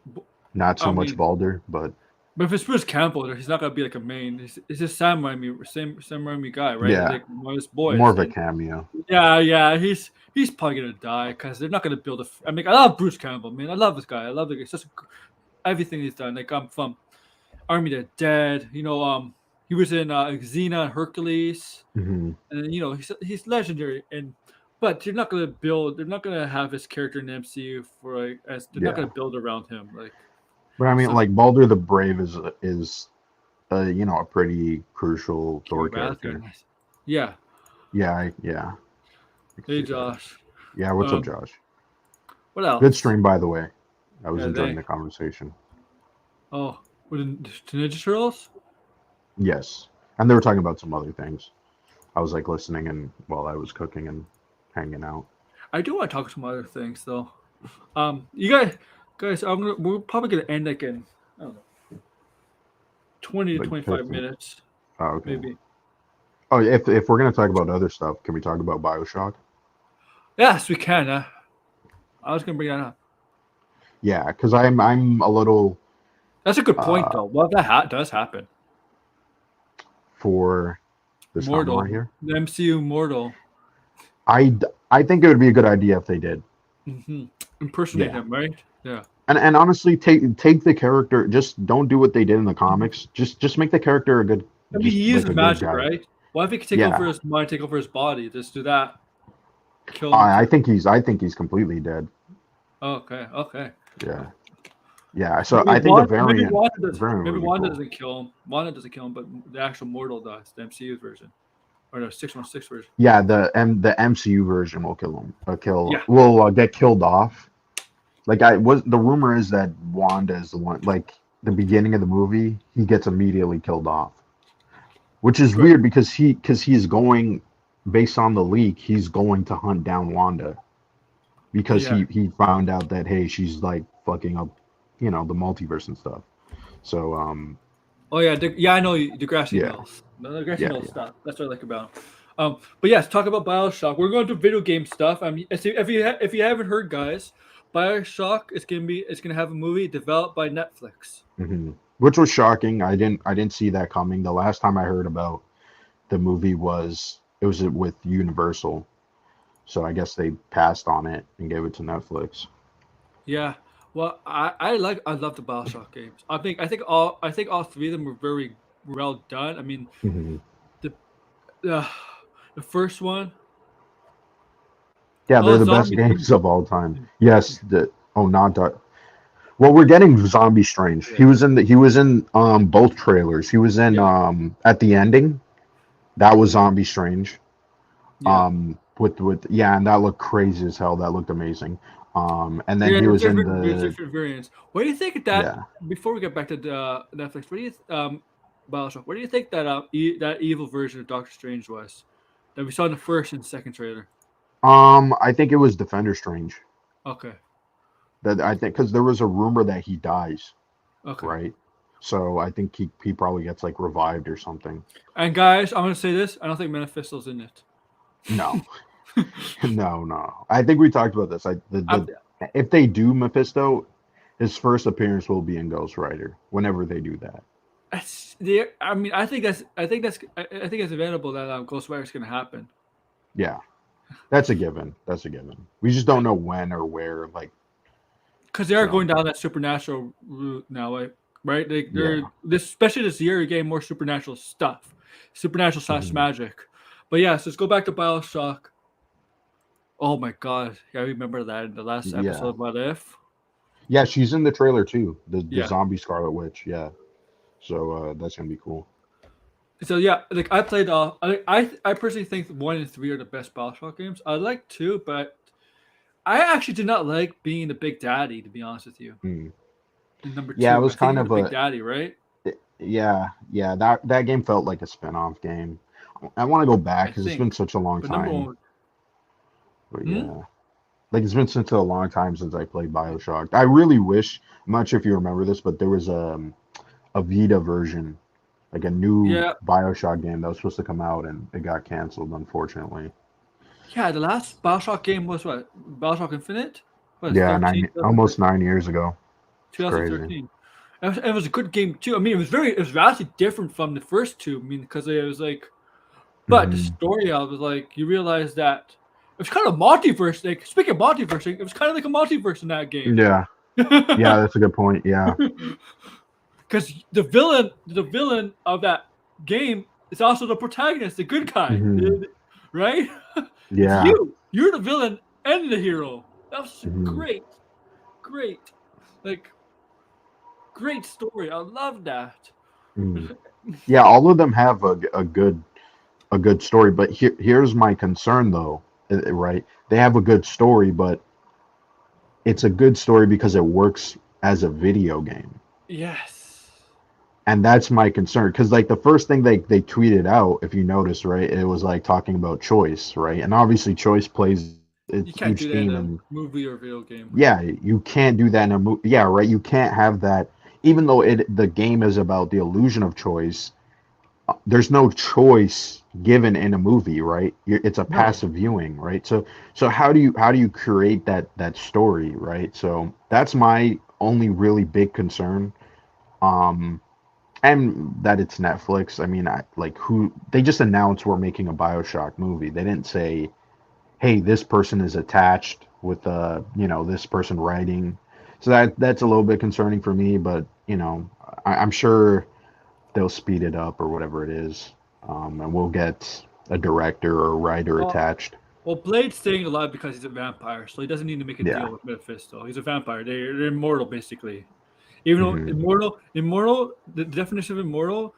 not so I much mean, Balder, but but if it's Bruce Campbell, he's not gonna be like a main. It's just Sam Raimi, Sam Raimi guy, right? He's yeah, like one of his more boys, of a and cameo. yeah, he's probably gonna die because they're not gonna build a. I mean, I love Bruce Campbell, man. I love this guy. I love the guy. It's just everything he's done. Like I'm from Army of the Dead. He was in Xena, Hercules, hmm and he's legendary. But they're not gonna build. They're not gonna have his character in the MCU for like as they're not Yeah, gonna build around him like but I mean, stuff. like Balder the Brave is a pretty crucial Brie Thor Bradford, character. nice. Yeah. Yeah, yeah, I can Hey, see that. Josh. Yeah, what's up, Um, Josh? what Good else? stream, by the way. I was Yeah, enjoying they. the conversation. Oh, with the Ninja Turtles. Yes, and they were talking about some other things. I was like listening and while I was cooking and hanging out. I do want to talk some other things though. You guys, we're probably gonna end like in I don't know 20 to Like 25 15. minutes, Oh, okay. maybe. Oh, if we're gonna talk about other stuff, can we talk about BioShock? Yes, we can. I was gonna bring that up. Yeah, because I'm a little That's a good point uh though. Well, that does happen. for this timeline Mortal, here. the MCU Mortal. I think it would be a good idea if they did. Impersonate Yeah, him, right? Yeah. and honestly, take the character. Just don't do what they did in the comics. Just make the character I mean, just he like uses a good magic, guy. right? What if he could take over Yeah, his mind, take over his body? Just do that. Kill him. I think he's completely dead. Okay, okay. Yeah, yeah. So Maybe I think the Wanda, variant maybe would be Wanda cool. doesn't kill him. Wanda doesn't kill him, but the actual mortal does. The MCU version or the 616 version. Yeah, the MCU version will kill him. Yeah, Will get killed off. Like the rumor is that Wanda is the one. Like the beginning of the movie, he gets immediately killed off, which is good. weird because he's going based on the leak. He's going to hunt down Wanda because Yeah. he found out that hey, she's like fucking up, the multiverse and stuff. So Oh yeah, I know the grassy yeah, knows. The grassy yeah, knows yeah. stuff. That's what I like about him. But yes, talk about BioShock. We're going to video game stuff. I mean, if you haven't heard, guys, BioShock it's gonna have a movie developed by Netflix. Which was shocking. I didn't see that coming. The last time I heard about the movie was with Universal. So I guess they passed on it and gave it to Netflix. Yeah. Well, I love the BioShock games. I think all three of them were very well done. I mean, Mhm. the uh, the first one, Yeah, all they're the the best zombies. games of all time. Yes, not Dark. Well, we're getting Zombie Strange. Yeah. He was in both trailers. He was in Yeah. at the ending. That was Zombie Strange. Yeah. With yeah, and that looked crazy as hell. That looked amazing. And then Yeah, he was in there's the different variants. What do you think of that? yeah. Before we get back to the Netflix, what do you Bioshock? What do you think that that evil version of Doctor Strange was that we saw in the first and second trailer? I think it was Defender Strange. Okay, That I think because there was a rumor that he dies, okay. right? So I think he probably gets like revived or something. And guys, I'm gonna say this: I don't think Mephisto's in it. No, no. I think we talked about this. I'm, If they do Mephisto, his first appearance will be in Ghost Rider. Whenever they do that. I mean, I think it's available that Ghost Rider is gonna happen Yeah, that's a given. That's a given. We just don't know when or where. Like, because they are so, going down that supernatural route now, like, right? They're yeah. this, especially this year, you're getting more supernatural stuff, supernatural slash Mhm. magic. But yeah, so let's go back to Bioshock. Oh my god, yeah, I remember that in the last Yeah. episode. What if? Yeah, she's in the trailer too. The Yeah. zombie Scarlet Witch. Yeah. So that's gonna be cool. So yeah, like I played. I personally think 1 and 3 are the best Bioshock games. I like 2, but I actually did not like being the big daddy. To be honest with you, Mm. in number Yeah, it 2, I was think kind you're the of big a daddy, right? yeah. That game felt like a spin-off game. I want to go back I because it's been think. such a long But number time. 1, But hmm? yeah, like it's been such a long time since I played BioShock. I really wish. I'm not sure if you remember this, but there was a Vita version, like a new Yeah, BioShock game that was supposed to come out, and it got canceled, unfortunately. yeah. The last Bioshock game was what? Bioshock Infinite? What, Yeah, 13, almost 9 years ago. It's crazy. 2013. It was a good game too. I mean, it was vastly different from the first two. I mean, because it was like, but the Hmm. story of it was like, you realize that it was kind of multiverse. Like, speaking of multiverse, it was kind of like a multiverse in that game. Yeah, yeah, that's a good point. Yeah. Because the villain of that game is also the protagonist, the good guy, Hmm. right? It's Yeah. you. You're the villain and the hero. That was Hmm. great, like great story. I love that. Hmm. Yeah, all of them have a good story, but here's my concern though, right? They have a good story, but it's a good story because it works as a video game. Yes. And that's my concern because like the first thing they tweeted out, if you notice, right, it was like talking about choice, right? And obviously choice plays You its can't huge do that in theme a and movie or video game. yeah, you can't do that in a movie. Yeah, right. You can't have that even though the game is about the illusion of choice. There's no choice given in a movie, right? It's a No. passive viewing, right? So how do you create that story, right? So that's my only really big concern. Um, and that it's Netflix. I mean, like who they just announced we're making a BioShock movie. They didn't say, "Hey, this person is attached with this person writing." So that's a little bit concerning for me, but I'm sure they'll speed it up or whatever it is, and we'll get a director or writer Well, attached. well, Blade's staying alive because he's a vampire, so he doesn't need to make a Yeah. deal with Mephisto. He's a vampire. They're immortal, basically. Even though Hmm. the definition of immortal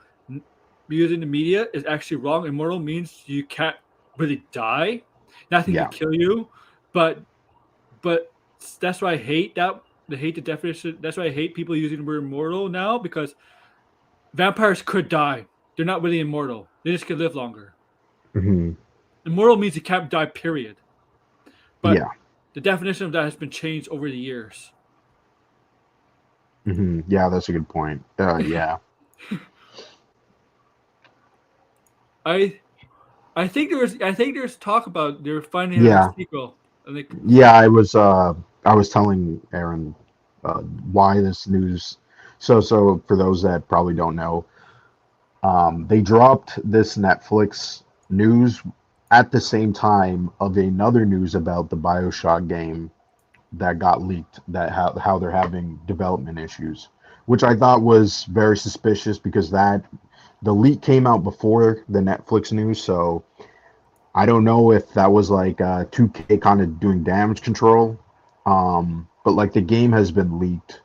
used in the media is actually wrong. Immortal means you can't really die. Nothing can Yeah. kill you, but but that's why I hate that. I hate the definition. That's why I hate people using the word immortal now because vampires could die. They're not really immortal. They just can live longer. Hmm. Immortal means you can't die, period. But Yeah. the definition of that has been changed over the years. Hmm. Yeah, that's a good point. Yeah. I I think there's talk about they're finding a Yeah. sequel. I think Yeah, I was telling Aaron why this news. So for those that probably don't know, they dropped this Netflix news at the same time of another news about the BioShock game that got leaked, that how they're having development issues, which I thought was very suspicious because the leak came out before the Netflix news, so I don't know if that was like 2K kind of doing damage control. But like the game has been leaked.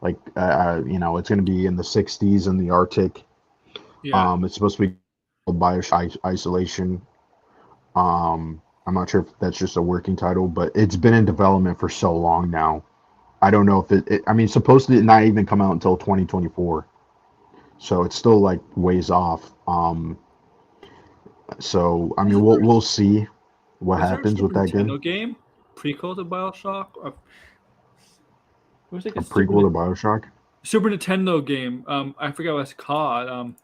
Like it's going to be in the 60s in the Arctic. Yeah. It's supposed to be Bioshock Isolation. I'm not sure if that's just a working title, but it's been in development for so long now. I don't know if I mean, supposed to not even come out until 2024. So it's still like ways off. So I mean, we'll see what Was there a happens with Super that Nintendo game. game prequel to Bioshock? Or, was it A prequel to Bioshock. Super Nintendo game? I forget what it's called.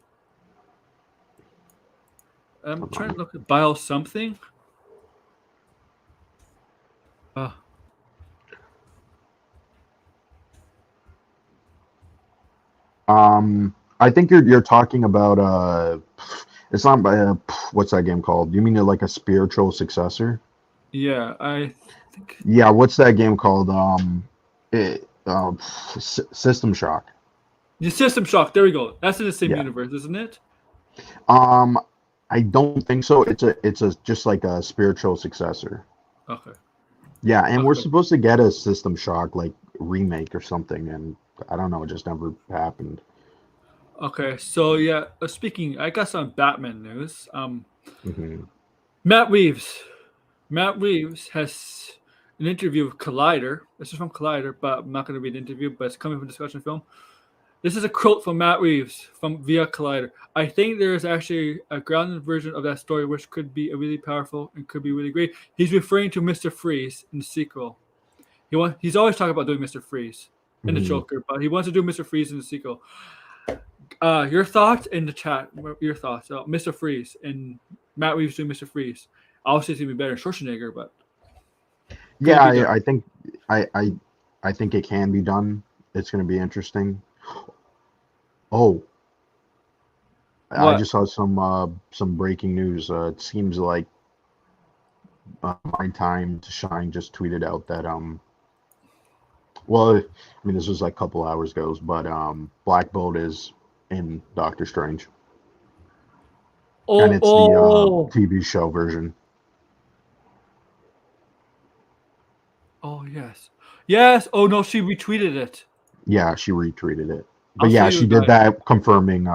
I'm trying to look at Bio something. I think you're talking about it's not what's that game called? You mean like a spiritual successor? Yeah, I think. Yeah, what's that game called? System Shock. The System Shock. There we go. That's in the same Yeah. universe, isn't it? I don't think so. It's a just like a spiritual successor. Okay. Yeah, and we're Okay. supposed to get a System Shock like remake or something, and I don't know, it just never happened. Okay. So yeah, speaking, I got some Batman news. Hmm. Matt Reeves. Matt Reeves has an interview with Collider. This is from Collider, but I'm not going to read the interview, but it's coming from Discussion Film. This is a quote from Matt Reeves from via Collider. I think there is actually a grounded version of that story which could be really powerful and could be really great. He's referring to Mr. Freeze in the sequel. He's always talking about doing Mr. Freeze in the Joker, but he wants to do Mr. Freeze in the sequel. Your thoughts in the chat. Your thoughts, Mr. Freeze and Matt Reeves doing Mr. Freeze. Obviously, it's gonna be better than Schwarzenegger, but Yeah, I think I think it can be done. It's going to be interesting. Oh, I what? just saw some breaking news. It seems like My Time to Shine just tweeted out that well, I mean this was like a couple hours ago, but Black Bolt is in Doctor Strange, and it's the TV show version. Oh yes. Oh no, she retweeted it. Yeah, she retweeted it. But I'll show yeah, you she did guys. that confirming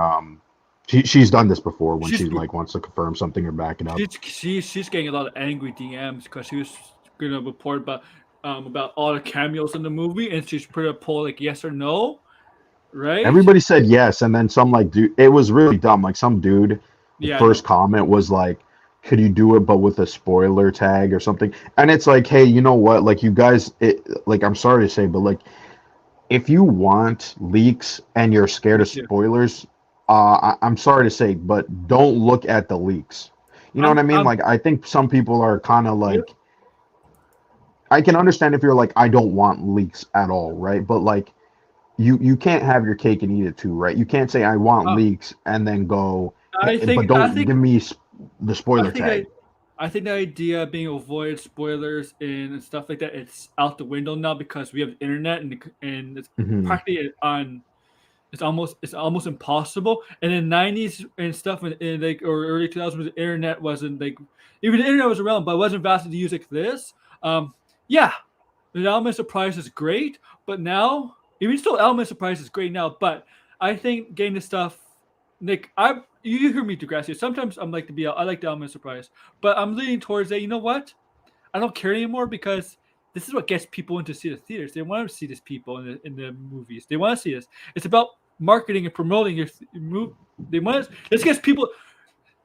she's done this before when She's she like wants to confirm something or back it up. she's getting a lot of angry DMs because she was gonna report about all the cameos in the movie, and she's put a poll like yes or no, right? Everybody said yes, and then some like dude, it was really dumb. Like some dude, the Yeah, I first know. comment was like, "Could you do it but with a spoiler tag or something?" And it's like, hey, you know what? Like you guys, like I'm sorry to say, but like if you want leaks and you're scared of Yeah. spoilers, I'm sorry to say, but don't look at the leaks. You know what I mean? Like I think some people are kind of like, I can understand if you're like, I don't want leaks at all, right? But like, you can't have your cake and eat it too, right? You can't say I want leaks and then go, but don't give me the spoiler tag. I think the idea of being avoid spoilers and stuff like that, it's out the window now because we have the internet and it's practically on. It's almost impossible. And in the 90s and stuff, in like or early 2000s, the internet wasn't like even the internet was around, but it wasn't fast to use like this. Yeah, the element surprise is great, but now even still element surprise is great now. But I think getting the stuff, Nick, you hear me, Degrassi. Sometimes I like the element surprise, but I'm leaning towards that. You know what? I don't care anymore because this is what gets people into see the theaters. They want to see these people in the movies. They want to see this. It's about marketing and promoting your movie. They want to, this gets people.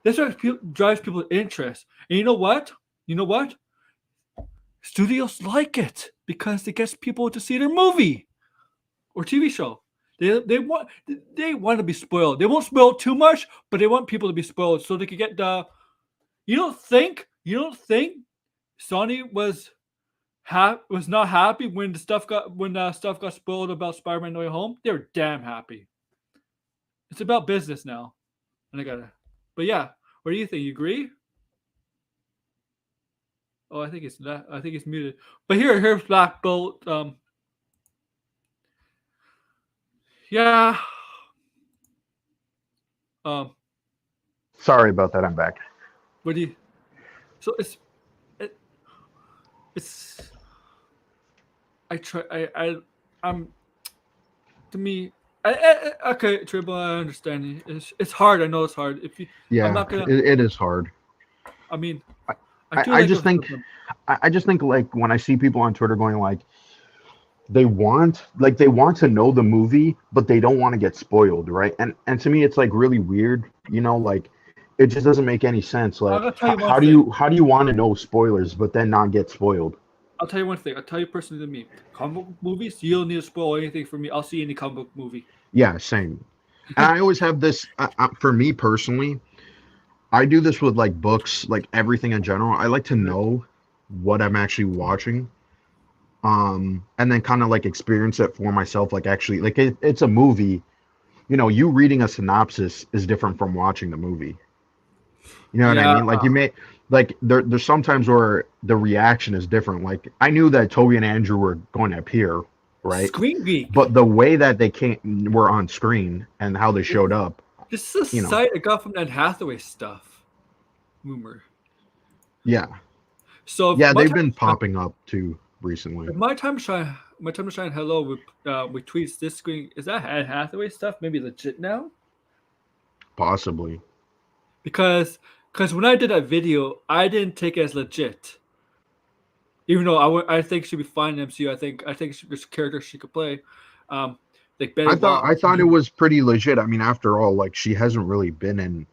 That's what drives people's interest. And you know what? Studios like it because it gets people to see their movie or TV show. They want to be spoiled. They won't spoil too much, but they want people to be spoiled so they can get the. You don't think Sony was not happy when the stuff got spoiled about Spider-Man No Way Home? They were damn happy. It's about business now, and But yeah, what do you think? You agree? Oh, I think it's muted. But here's Black Bolt. Yeah. Sorry about that. I'm back. what do you? So it's. I try. I'm. To me, okay, Tribble. I understand. It's hard. I know it's hard. If you, Yeah, I'm not gonna. it is hard. I mean, I just think like when I see people on Twitter going like they want to know the movie, but they don't want to get spoiled, right? And to me, it's like really weird, like it just doesn't make any sense. I'm Like, gonna tell you one how do thing. you want to know spoilers, but then not get spoiled? I'll tell you one thing. I'll tell you personally to me. Comic book movies, you don't need to spoil anything for me. I'll see any comic book movie. Yeah, same. And I always have this for me personally. I do this with like books, like everything in general. I like to know what I'm actually watching, and then kind of like experience it for myself. Like actually, like it's a movie. You reading a synopsis is different from watching the movie. You know what I mean? Like you may like there's sometimes where the reaction is different. Like I knew that Toby and Andrew were going to appear, right? Screen Geek. But the way that they were on screen and how they showed up. This is a site I got from Anne Hathaway stuff. Rumor. Yeah. So yeah, they've been popping up too recently. My time to shine. Hello with tweets this screen. Is that Anne Hathaway stuff? Maybe legit now. Possibly. Because when I did that video, I didn't take it as legit. Even though I think she'd be fine in MCU. I think there's characters she could play. Like Betty I thought it was pretty legit. I mean, after all, like she hasn't really been in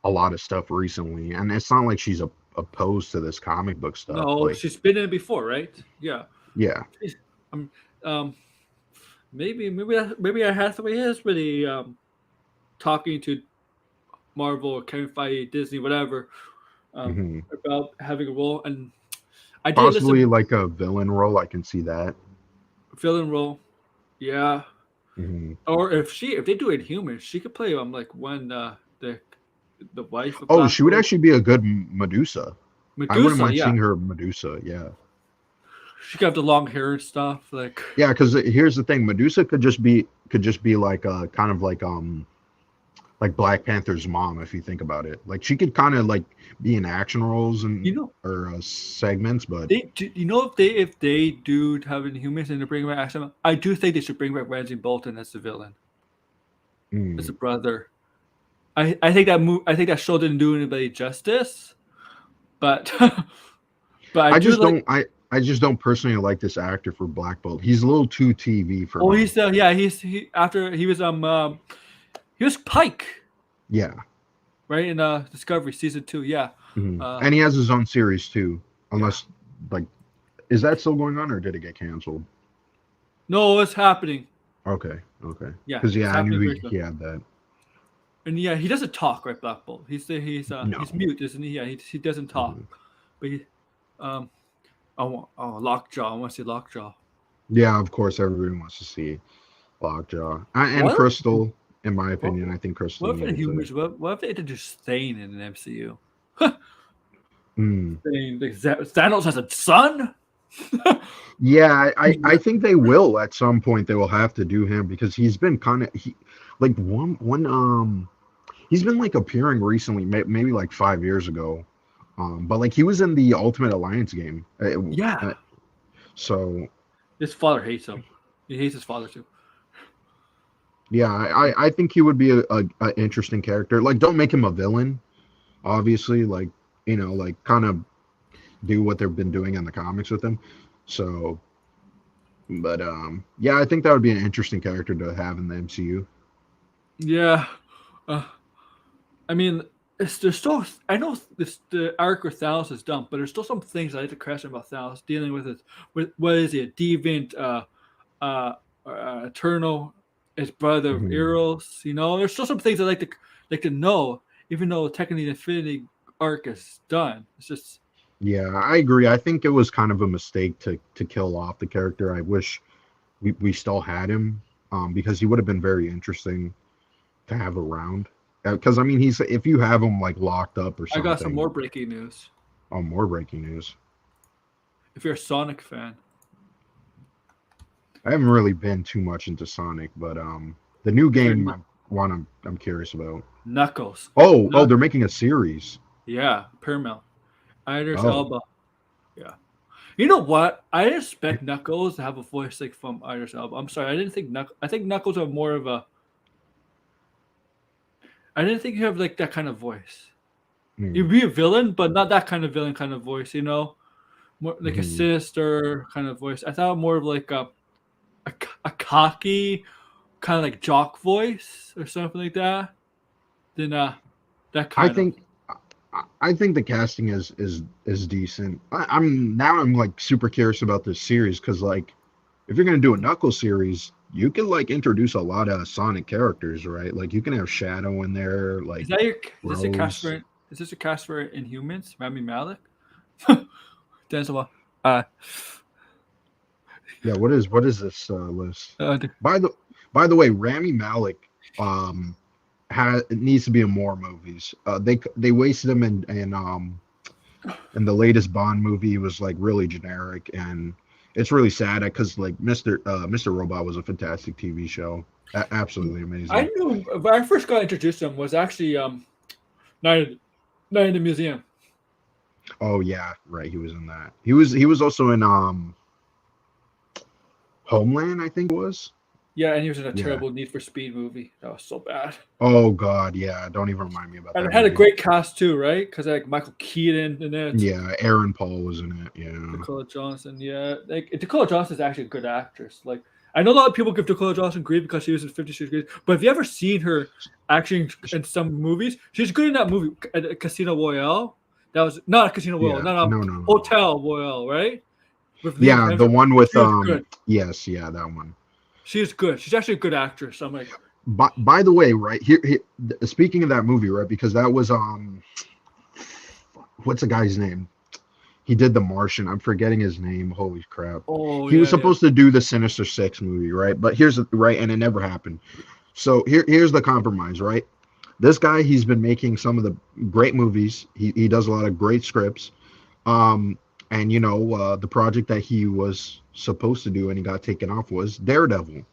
a lot of stuff recently, and it's not like she's opposed to this comic book stuff. No, like, she's been in it before, right? Yeah. Yeah. Maybe Anne Hathaway is really talking to Marvel or Kevin Feige, Disney, whatever, about having a role, and I did possibly like a villain role. I can see that villain role, yeah. Or if they do Inhuman, she could play like when the wife. Of she would actually be a good Medusa. I wouldn't mind yeah. seeing her Medusa. Yeah. She could have the long hair and stuff, like. Yeah, because here's the thing: Medusa could just be like a kind of like Black Panther's mom, if you think about it. Like she could kind of like be in action roles and or segments, but if they do have Inhumans and they bring back action, I do think they should bring back Ramsay Bolton as the villain, as a brother. I think that show didn't do anybody justice, but I just don't personally like this actor for Black Bolt. He's a little too TV for me. He was Pike. Yeah. Right in Discovery season 2, yeah. And he has his own series too. Unless like, is that still going on or did it get canceled? No, it's happening. Okay. Yeah. Because I knew he had that. And yeah, he doesn't talk, right, Black Bolt. He's mute, isn't he? Yeah, he doesn't talk. But Lockjaw. I want to see Lockjaw. Yeah, of course, everybody wants to see Lockjaw and Crystal. In my opinion, I think Crystal. What if they introduce Thane in an MCU? Thanos has a son. Yeah, I think they will at some point. They will have to do him because he's been kind of he's been like appearing recently, maybe like 5 years ago. But like he was in the Ultimate Alliance game. So his father hates him. He hates his father too. Yeah, I think he would be a interesting character. Like, don't make him a villain, obviously. Like, like kind of do what they've been doing in the comics with him. So, but yeah, I think that would be an interesting character to have in the MCU. Yeah, I mean, there's still. I know the arc with Thanos is dumb, but there's still some things I like to question about Thanos dealing with it. With what is he, a deviant, eternal? His brother Eros, there's still some things I like to know, even though technically the Infinity arc is done. It's just. Yeah, I agree. I think it was kind of a mistake to kill off the character. I wish we still had him, because he would have been very interesting to have around. Because I mean, if you have him like locked up or something. I got some more breaking news. Oh, more breaking news. If you're a Sonic fan. I haven't really been too much into Sonic, but the new game I'm curious about. Knuckles. Oh, they're making a series. Yeah, Paramount. Idris Oh. Elba. Yeah. You know what? I didn't expect Knuckles to have a voice like from Idris Elba. I'm sorry, I didn't think I think Knuckles are more of a. I didn't think you have like that kind of voice. You'd be a villain, but not that kind of villain kind of voice. You know, more like a sinister kind of voice. I thought more of like a cocky kind of like jock voice or something like that. Than that kind I think the casting is decent. I'm like super curious about this series because like if you're gonna do a Knuckles series, you can like introduce a lot of Sonic characters, right? Like you can have Shadow in there. Like Is that your? Is this a cast Rose. for? Is this a cast for Inhumans? Rami Malek. Denzel. Yeah. What is this list? The- By the way, Rami Malek it needs to be in more movies. They wasted him in the latest Bond movie. Was like really generic, and it's really sad because like Mr. Robot was a fantastic TV show, absolutely amazing. I knew when I first got introduced to him was actually Night in the Museum. Oh yeah, right. He was in that. He was also in Homeland, I think it was. Yeah, and he was in a terrible Need for Speed movie. That was so bad. Oh God, yeah. Don't even remind me about that. And it had a great cast too, right? Because like Michael Keaton in it. Yeah, Aaron Paul was in it. Yeah. Dakota Johnson. Yeah, like Dakota Johnson is actually a good actress. Like I know a lot of people give Dakota Johnson grief because she was in 50 Shades of Grey, but have you ever seen her acting in some movies? She's good in that movie, Casino Royale. That was not a Casino Royale, no. Hotel Royale, right? With the one with good. Yes, yeah, that one. She's good. She's actually a good actress. I'm like. By the way, right here, speaking of that movie, right? Because that was what's the guy's name? He did The Martian. I'm forgetting his name. Holy crap! Oh, he was supposed to do the Sinister Six movie, right? But here's right, and it never happened. So here's the compromise, right? This guy, he's been making some of the great movies. He does a lot of great scripts. And the project that he was supposed to do and he got taken off was Daredevil.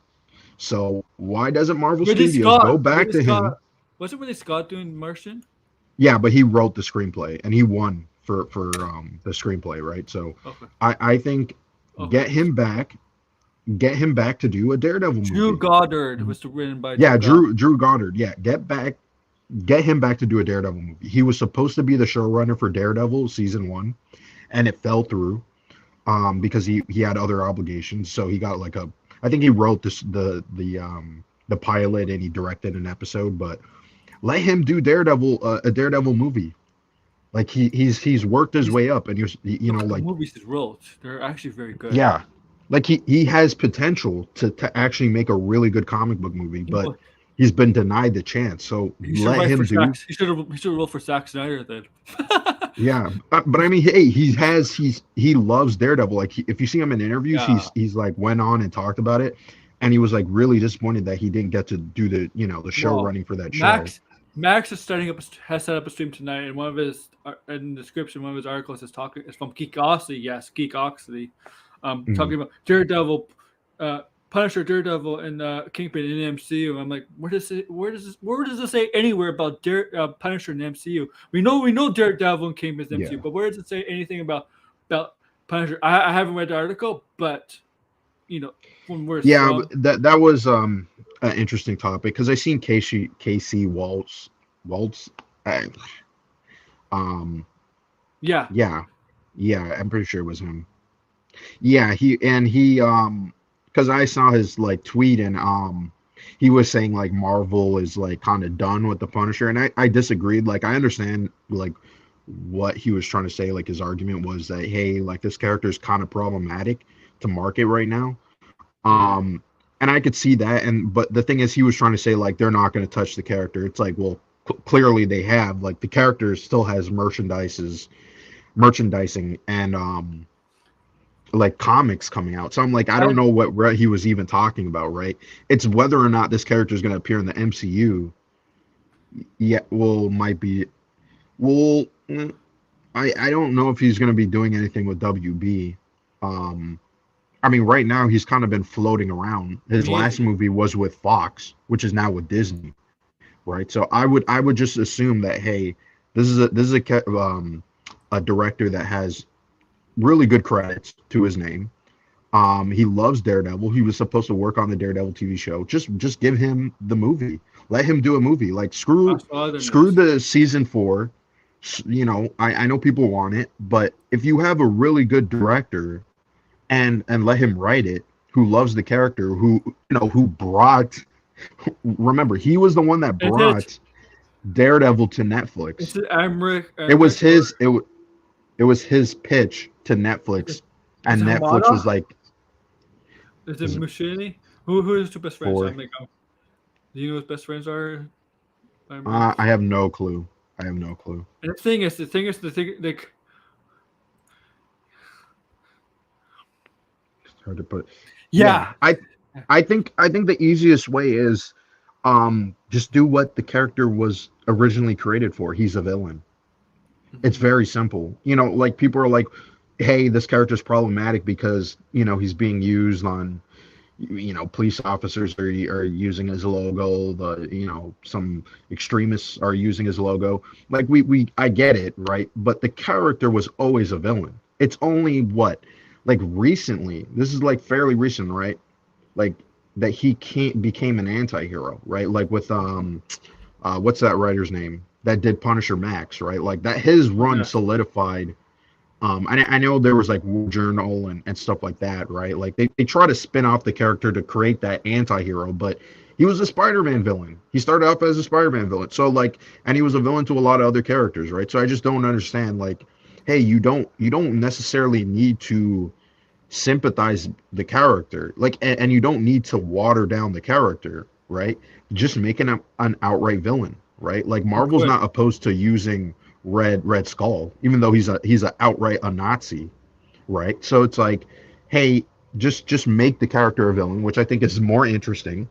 So why doesn't Marvel Studios go back to him? Wasn't Ridley Scott doing Martian? Yeah, but he wrote the screenplay and he won for the screenplay, right? So I think get him back to do a Daredevil movie. Drew Goddard was written by Drew Goddard. Yeah, get him back to do a Daredevil movie. He was supposed to be the showrunner for Daredevil season 1, and it fell through because he had other obligations. So he got like I think he wrote the pilot and he directed an episode, but let him do Daredevil, a Daredevil movie. Like he's worked his way up, and the movies he wrote, they're actually very good. Yeah, like he has potential to actually make a really good comic book movie, but he's been denied the chance. So let him do. He should have rolled for Zack Snyder then. Yeah, but I mean, hey, he loves Daredevil. Like if you see him in interviews, he's like went on and talked about it, and he was like really disappointed that he didn't get to do the show running for that show. Max is has set up a stream tonight, and one of his in the description, one of his articles is from Geek Oxley. Yes, Geek Oxley, talking about Daredevil, Punisher, Daredevil, and Kingpin in the MCU. I'm like, where does this say anywhere about Punisher in the MCU? We know Daredevil and Kingpin in the MCU, but where does it say anything about Punisher? I haven't read the article, but when we're that was an interesting topic because I seen Casey Waltz. I'm pretty sure it was him. Yeah, he because I saw his like tweet and he was saying like Marvel is like kind of done with the Punisher, and I disagreed. Like I understand like what he was trying to say. Like his argument was that hey, like this character is kind of problematic to market right now. And I could see that, but the thing is, he was trying to say like they're not going to touch the character. It's like, well, clearly they have. Like the character still has merchandising and like comics coming out. So I'm like, I don't know what he was even talking about, right? It's whether or not this character is going to appear in the MCU. Yeah, well, might be. Well, I don't know if he's going to be doing anything with WB. I mean, right now he's kind of been floating around. His last movie was with Fox, which is now with Disney, right? So I would just assume that, hey, this is a director that has really good credits to his name. He loves Daredevil. He was supposed to work on the Daredevil TV show. Just give him the movie. Let him do a movie. Like screw the season 4. You know, I know people want it, but if you have a really good director and let him write it, who loves the character, who brought, remember, he was the one that brought Daredevil to Netflix. Is it Amric? It was his pitch to Netflix, and Netflix was like, is it Muschini? Who is his two best friends? Four. Do you know who his best friends are? I have no clue. And the thing is, like, it's hard to put. Yeah. I think the easiest way is, just do what the character was originally created for. He's a villain. It's very simple. You know, like people are like, hey, this character's problematic because, you know, he's being used on, you know, police officers are using his logo, some extremists are using his logo. Like I get it, right? But the character was always a villain. It's only recently, this is like fairly recent, right? Like that he became an anti-hero, right? Like with what's that writer's name that did Punisher Max, right? Like that his run solidified. I know there was like War Journal and stuff like that, right? Like they try to spin off the character to create that anti-hero, but he was a Spider-Man villain. He started off as a Spider-Man villain. So like, and he was a villain to a lot of other characters, right? So I just don't understand, like, hey, you don't necessarily need to sympathize the character, like, and you don't need to water down the character, right? Just make an outright villain, right? Like Marvel's not opposed to using Red Skull, even though he's a outright a Nazi, right? So it's like, hey, just make the character a villain, which I think is more interesting,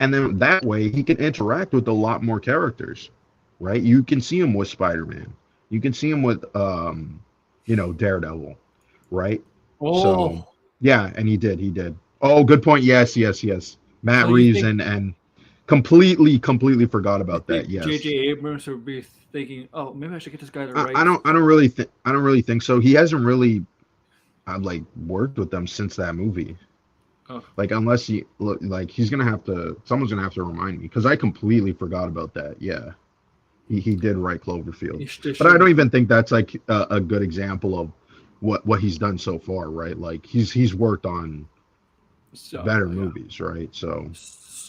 and then that way he can interact with a lot more characters, right? You can see him with Spider-Man, you can see him with Daredevil, right? So yeah, and he did. Oh, good point. Yes. Matt Reeves and completely forgot about that. Yes. J.J. Abrams would be thinking, oh, maybe I should get this guy to write. I don't really think so. He hasn't really worked with them since that movie. Oh. Like unless someone's gonna have to remind me, because I completely forgot about that. Yeah. He did write Cloverfield. But I don't even think that's like a good example of what he's done so far, right? Like he's worked on better movies, right? So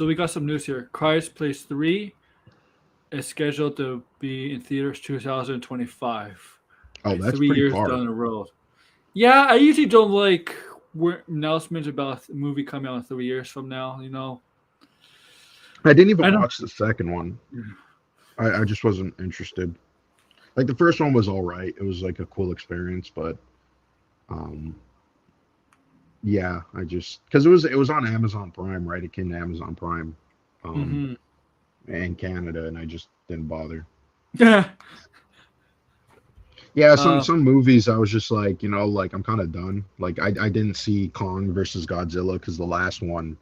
we got some news here. Quiet Place 3 is scheduled to be in theaters 2025. Oh, that's 3 years far down the road. Yeah, I usually don't like announcements about a movie coming out in 3 years from now. You know, I didn't even watch the second one. I just wasn't interested. Like the first one was all right. It was like a cool experience, but yeah, I just, because it was on Amazon Prime, right? It came to Amazon Prime in Canada, and I just didn't bother. Yeah. Yeah, some movies I was just like, like I'm kind of done. Like I didn't see Kong versus Godzilla because the last one.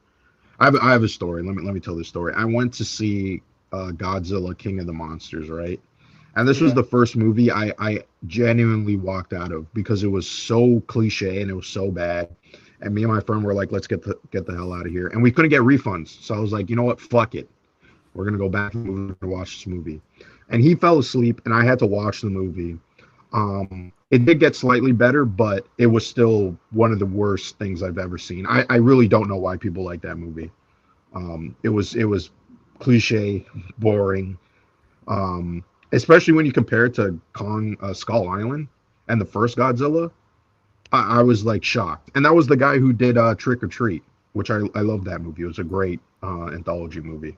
I have a story. Let me tell this story. I went to see Godzilla King of the Monsters, right? And this was the first movie I genuinely walked out of because it was so cliche and it was so bad. And me and my friend were like, let's get the hell out of here. And we couldn't get refunds. So I was like, you know what? Fuck it. We're going to go back and watch this movie. And he fell asleep and I had to watch the movie. It did get slightly better, but it was still one of the worst things I've ever seen. I really don't know why people like that movie. It was cliche, boring. Especially when you compare it to Kong Skull Island and the first Godzilla, I was like shocked. And that was the guy who did Trick or Treat, which I love that movie. It was a great anthology movie.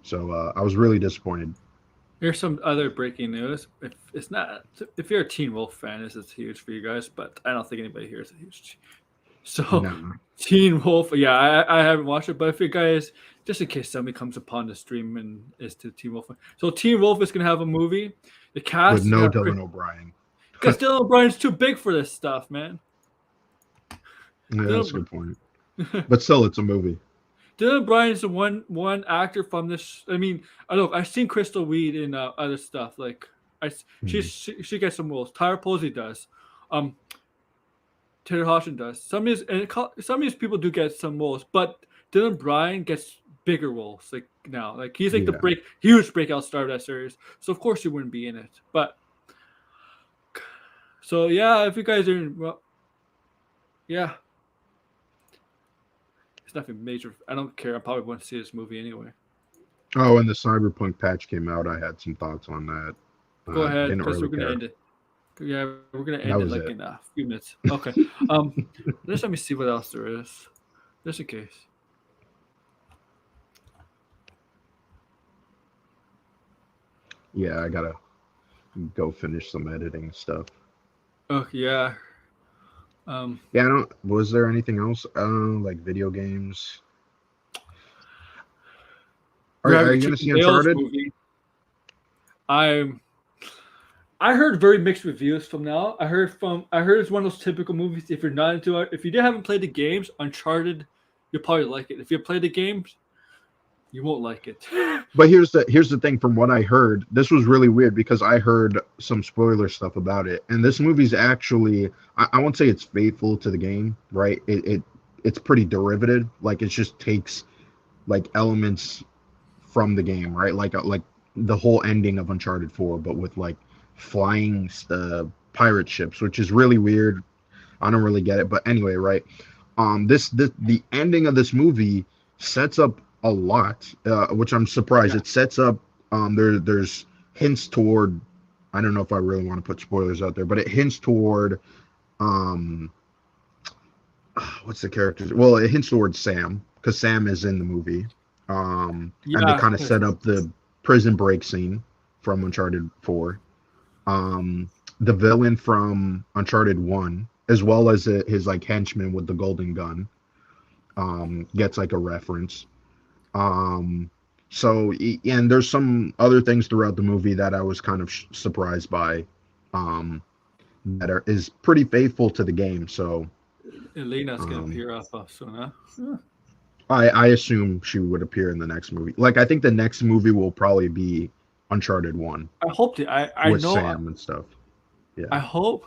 So I was really disappointed. Here's some other breaking news. If you're a Teen Wolf fan, this is huge for you guys, but I don't think anybody here is a huge. So no. Teen Wolf, yeah, I haven't watched it, but if you guys, just in case somebody comes upon the stream and is to Teen Wolf, so Teen Wolf is gonna have a movie. The cast with no Dylan O'Brien, because Dylan O'Brien's too big for this stuff, man. Yeah, that's a good point. But still, it's a movie. Dylan Bryan is the one actor from this. I mean, look, I've seen Crystal Weed in other stuff. Like, she gets some roles. Tyler Posey does. Taylor Hodgson does. Some of these people do get some roles, but Dylan Bryan gets bigger roles. Like now, like he's like the huge breakout star of that series. So of course he wouldn't be in it. But so yeah, if you guys are, well, yeah. It's nothing major. I don't care. I probably wouldn't see this movie anyway. Oh, and the Cyberpunk patch came out. I had some thoughts on that. Go ahead, didn't because really we're gonna care. end it. Yeah, we're gonna end it like in a few minutes. Okay. Just let me see what else there is, just in case. Yeah, I gotta go finish some editing stuff. Oh yeah. Yeah, I don't. Was there anything else? Like video games? Are you gonna see Uncharted? I heard very mixed reviews from now. I heard it's one of those typical movies. If you're not into it, if you haven't played the games, Uncharted, you'll probably like it. If you play the games, you won't like it. But here's the thing. From what I heard, this was really weird because I heard some spoiler stuff about it, and this movie's actually, I won't say it's faithful to the game, right? It's pretty derivative. Like it just takes like elements from the game, right? Like the whole ending of Uncharted 4, but with like flying pirate ships, which is really weird. I don't really get it, but anyway, right? The ending of this movie sets up a lot, which I'm surprised. It sets up there's hints toward, I don't know if I really want to put spoilers out there, but it hints toward what's the character? Well, it hints towards Sam, because Sam is in the movie. And they kind of set up the prison break scene from Uncharted 4. The villain from Uncharted 1, as well as his like henchman with the golden gun, gets like a reference. So, and there's some other things throughout the movie that I was kind of surprised by, that is pretty faithful to the game. So Elena's gonna appear up soon, huh? I assume she would appear in the next movie. Like, I think the next movie will probably be Uncharted 1. I hope I with know Sam and stuff. Yeah. I hope.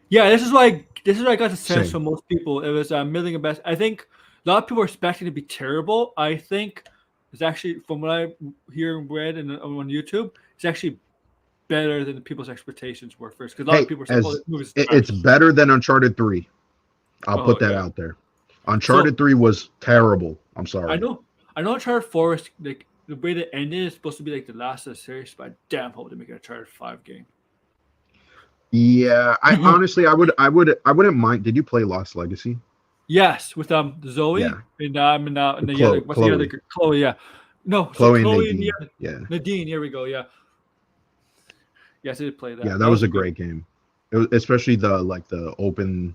Yeah, this is why I got the sense from most people. It was Million and Best. I think a lot of people are expecting it to be terrible. I think it's actually, from what I hear and read on YouTube, it's actually better than people's expectations were first. Because a lot of people are saying, it's better than Uncharted 3. I'll put that out there. Uncharted 3 was terrible. I'm sorry. I know Uncharted 4 is like the way the ending is supposed to be like the last of the series, but I damn hope they make an Uncharted 5 game. Yeah, I honestly I wouldn't mind. Did you play Lost Legacy? Yes, with Zoe and the other, what's the other, Chloe? Yeah, no, Chloe and Nadine. Nadine. Here we go. Yeah, yes, I did play that. Yeah, that was a great game. It was, especially the open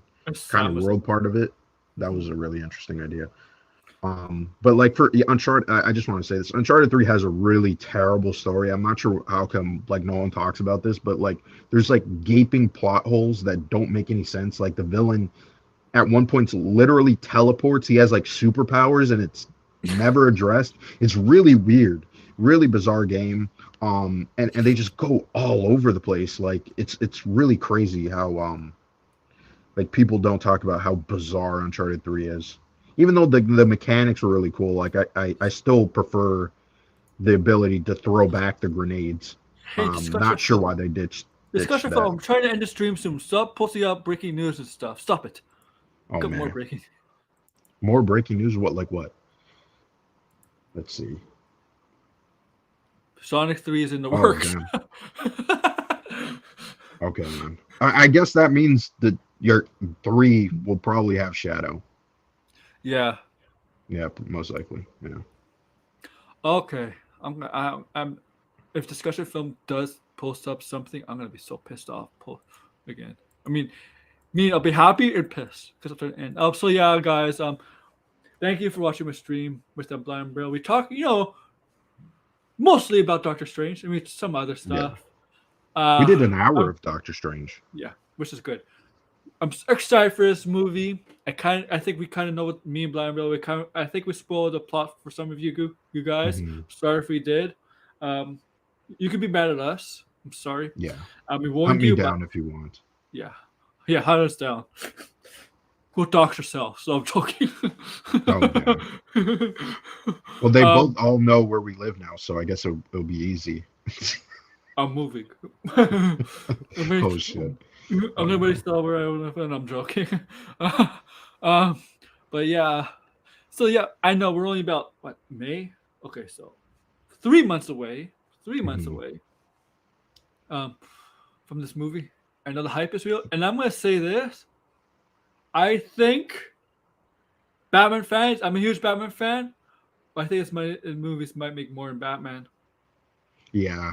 kind of world part of it. That was a really interesting idea. But like for Uncharted, I just want to say this: Uncharted 3 has a really terrible story. I'm not sure how come like no one talks about this, but like there's like gaping plot holes that don't make any sense. Like the villain at one point literally teleports. He has like superpowers, and it's never addressed. It's really weird, really bizarre game. And they just go all over the place. Like it's really crazy how like people don't talk about how bizarre Uncharted 3 is. Even though the mechanics were really cool, like I still prefer the ability to throw back the grenades. Not sure why they ditched discussion that. I'm trying to end the stream soon. Stop posting up breaking news and stuff. Stop it. Oh, Got man. More breaking news. What? Let's see. Sonic 3 is in the works. Okay, man. I guess that means that your 3 will probably have Shadow. Yeah. Yeah, most likely. Yeah. Okay. I'm if Discussion Film does post up something, I'm gonna be so pissed off again. I mean, I'll be happy and pissed because I'm trying to end. So yeah, guys. Thank you for watching my stream with the Blind Braille. We talk, mostly about Doctor Strange. I mean, some other stuff. We did an hour of Doctor Strange. Yeah, which is good. I'm excited for this movie. I think we kind of know what me and Blind Bill. I think we spoiled the plot for some of you guys. Mhm. Sorry if we did. You could be mad at us. I'm sorry. Yeah. We Hunt warned me you, down but if you want. yeah, hunt us down. Go dox yourself. So I'm joking. Oh, yeah. Well, they Um, both all know where we live now, so I guess it'll be easy. I'm moving. Oh shit. I'm gonna waste all where I live, and I'm joking. But yeah. So yeah, I know we're only about what, May? Okay, so 3 months away. 3 months Mhm. away. From this movie. I know the hype is real, and I'm gonna say this. I think Batman fans. I'm a huge Batman fan, but I think movies might make more than Batman. Yeah.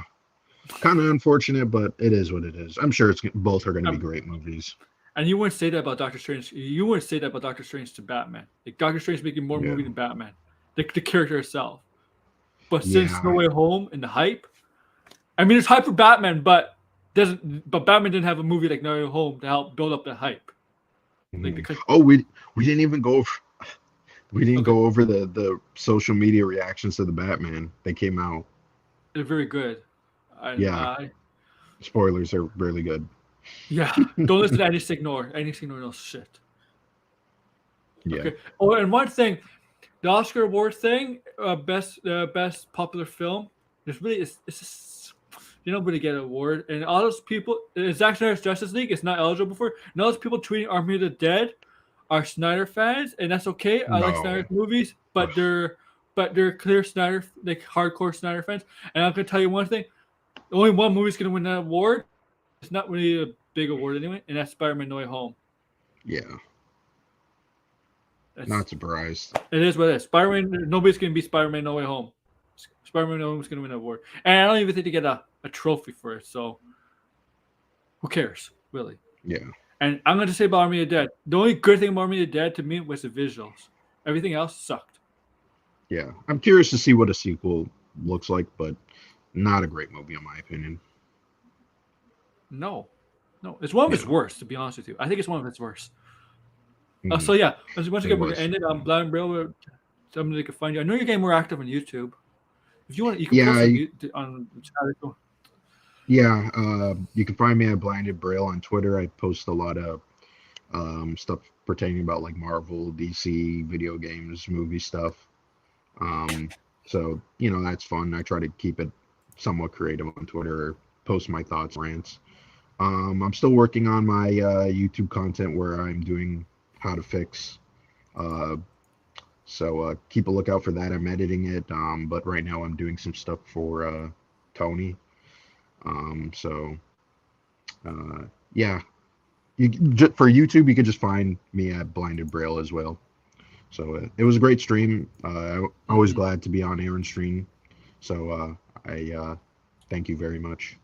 Kind of unfortunate, but it is what it is. I'm sure both are going to be Um, great movies. And you wouldn't say that about Doctor Strange. You wouldn't say that about Doctor Strange to Batman. Like Doctor Strange making more Yeah. movie than Batman. The character itself. But since Yeah. No Way Home and the hype, I mean, it's hype for Batman, but Batman didn't have a movie like No Way Home to help build up the hype. Like Mhm. Oh, we didn't even go. We didn't Okay. go over the social media reactions to the Batman. They came out. They're very good. Yeah. Spoilers are really good. Yeah. Don't listen to any Signor. Any Signor knows shit. Yeah. Okay. Oh, and one thing, the Oscar award thing, best popular film. There's really it's just, you don't really get an award, and all those people, Zack Snyder's Justice League is not eligible for. And all those people tweeting Army of the Dead are Snyder fans, and that's okay. I like No. Snyder's movies, but they're clear Snyder, like hardcore Snyder fans. And I'm gonna tell you one thing: only one movie's gonna win that award. It's not really a big award anyway, and that's Spider-Man: No Way Home. Yeah. Not surprised. It is what it is. Spider-Man. Nobody's gonna be Spider-Man: No Way Home. Spider-Man: No Way Home is gonna win an award, and I don't even think they get a trophy for it. So who cares, really? Yeah. And I'm gonna say about Army of the Dead. The only good thing about Army of the Dead to me was the visuals. Everything else sucked. Yeah. I'm curious to see what a sequel looks like, but not a great movie in my opinion. No, it's one of its Yeah. worst. To be honest with you, I think it's one of its worst. Mhm. So yeah, once again, we're was. gonna end it on Blind Railroad. Somebody can find you. I know you're getting more active on YouTube. If you want, you can Yeah, post on channel. Yeah, you can find me at Blinded Braille on Twitter. I post a lot of stuff pertaining about like Marvel, DC, video games, movie stuff. So that's fun. I try to keep it somewhat creative on Twitter, or post my thoughts, rants. I'm still working on my YouTube content where I'm doing how to fix. So keep a lookout for that. I'm editing it, but right now I'm doing some stuff for Tony. So yeah, for YouTube you could just find me at Blinded Braille as well. So it was a great stream. I'm always glad to be on Aaron's stream. So I thank you very much.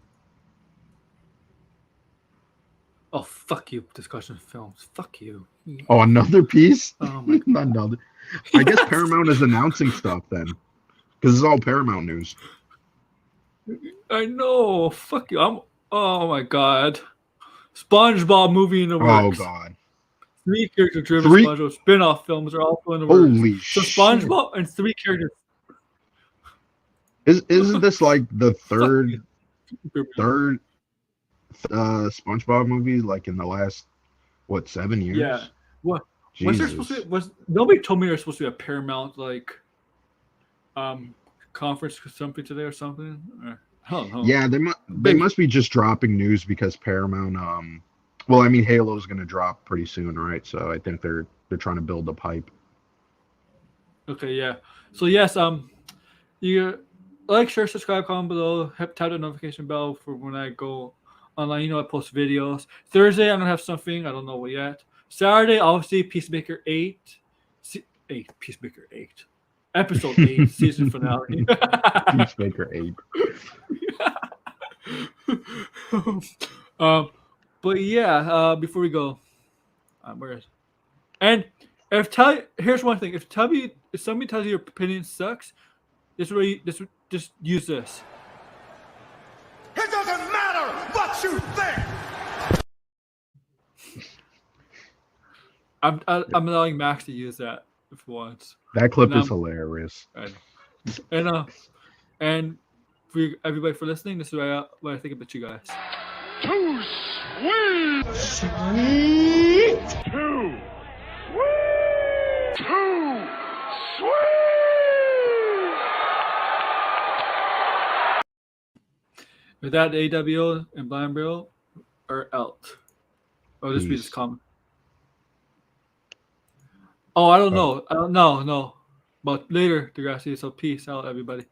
Oh fuck you, Discussion Films. Fuck you. Oh, another piece? Oh my God. Another. I guess Paramount is announcing stuff then, because it's all Paramount news. I know. Fuck you. Oh my God. SpongeBob movie in the works. Oh God. 3 character-driven Three? SpongeBob spin-off films are also in the works. Holy So shit! SpongeBob and 3 characters. Isn't this like the third you. SpongeBob movie like in the last 7 years? Yeah. What? Was there supposed Jesus. to be? Nobody told me there was supposed to be a Paramount conference or something today or something? I don't know. Yeah, they must be just dropping news because Paramount. Well, I mean, Halo's going to drop pretty soon, right? So I think they're trying to build up hype. Okay, yeah. So yes, you like, share, subscribe, comment below. Tap the notification bell for when I go online. I post videos. Thursday, I'm gonna have something. I don't know what yet. Saturday, obviously, Peacemaker 8. Peacemaker 8. Episode 8, season finale. Peacemaker 8. But yeah, before we go, where is? And here's one thing: if somebody tells you your opinion sucks, just use this. It doesn't matter what you think. I'm allowing Max to use that if he wants. That clip And is hilarious. And for everybody for listening, this is what I think about you guys. Too sweet! Sweet! Too sweet! Too sweet! With that, AWO and Blind Bill are out. Oh, this read this comment. Oh, I don't know. No. But later, Degrassi. So peace out, everybody.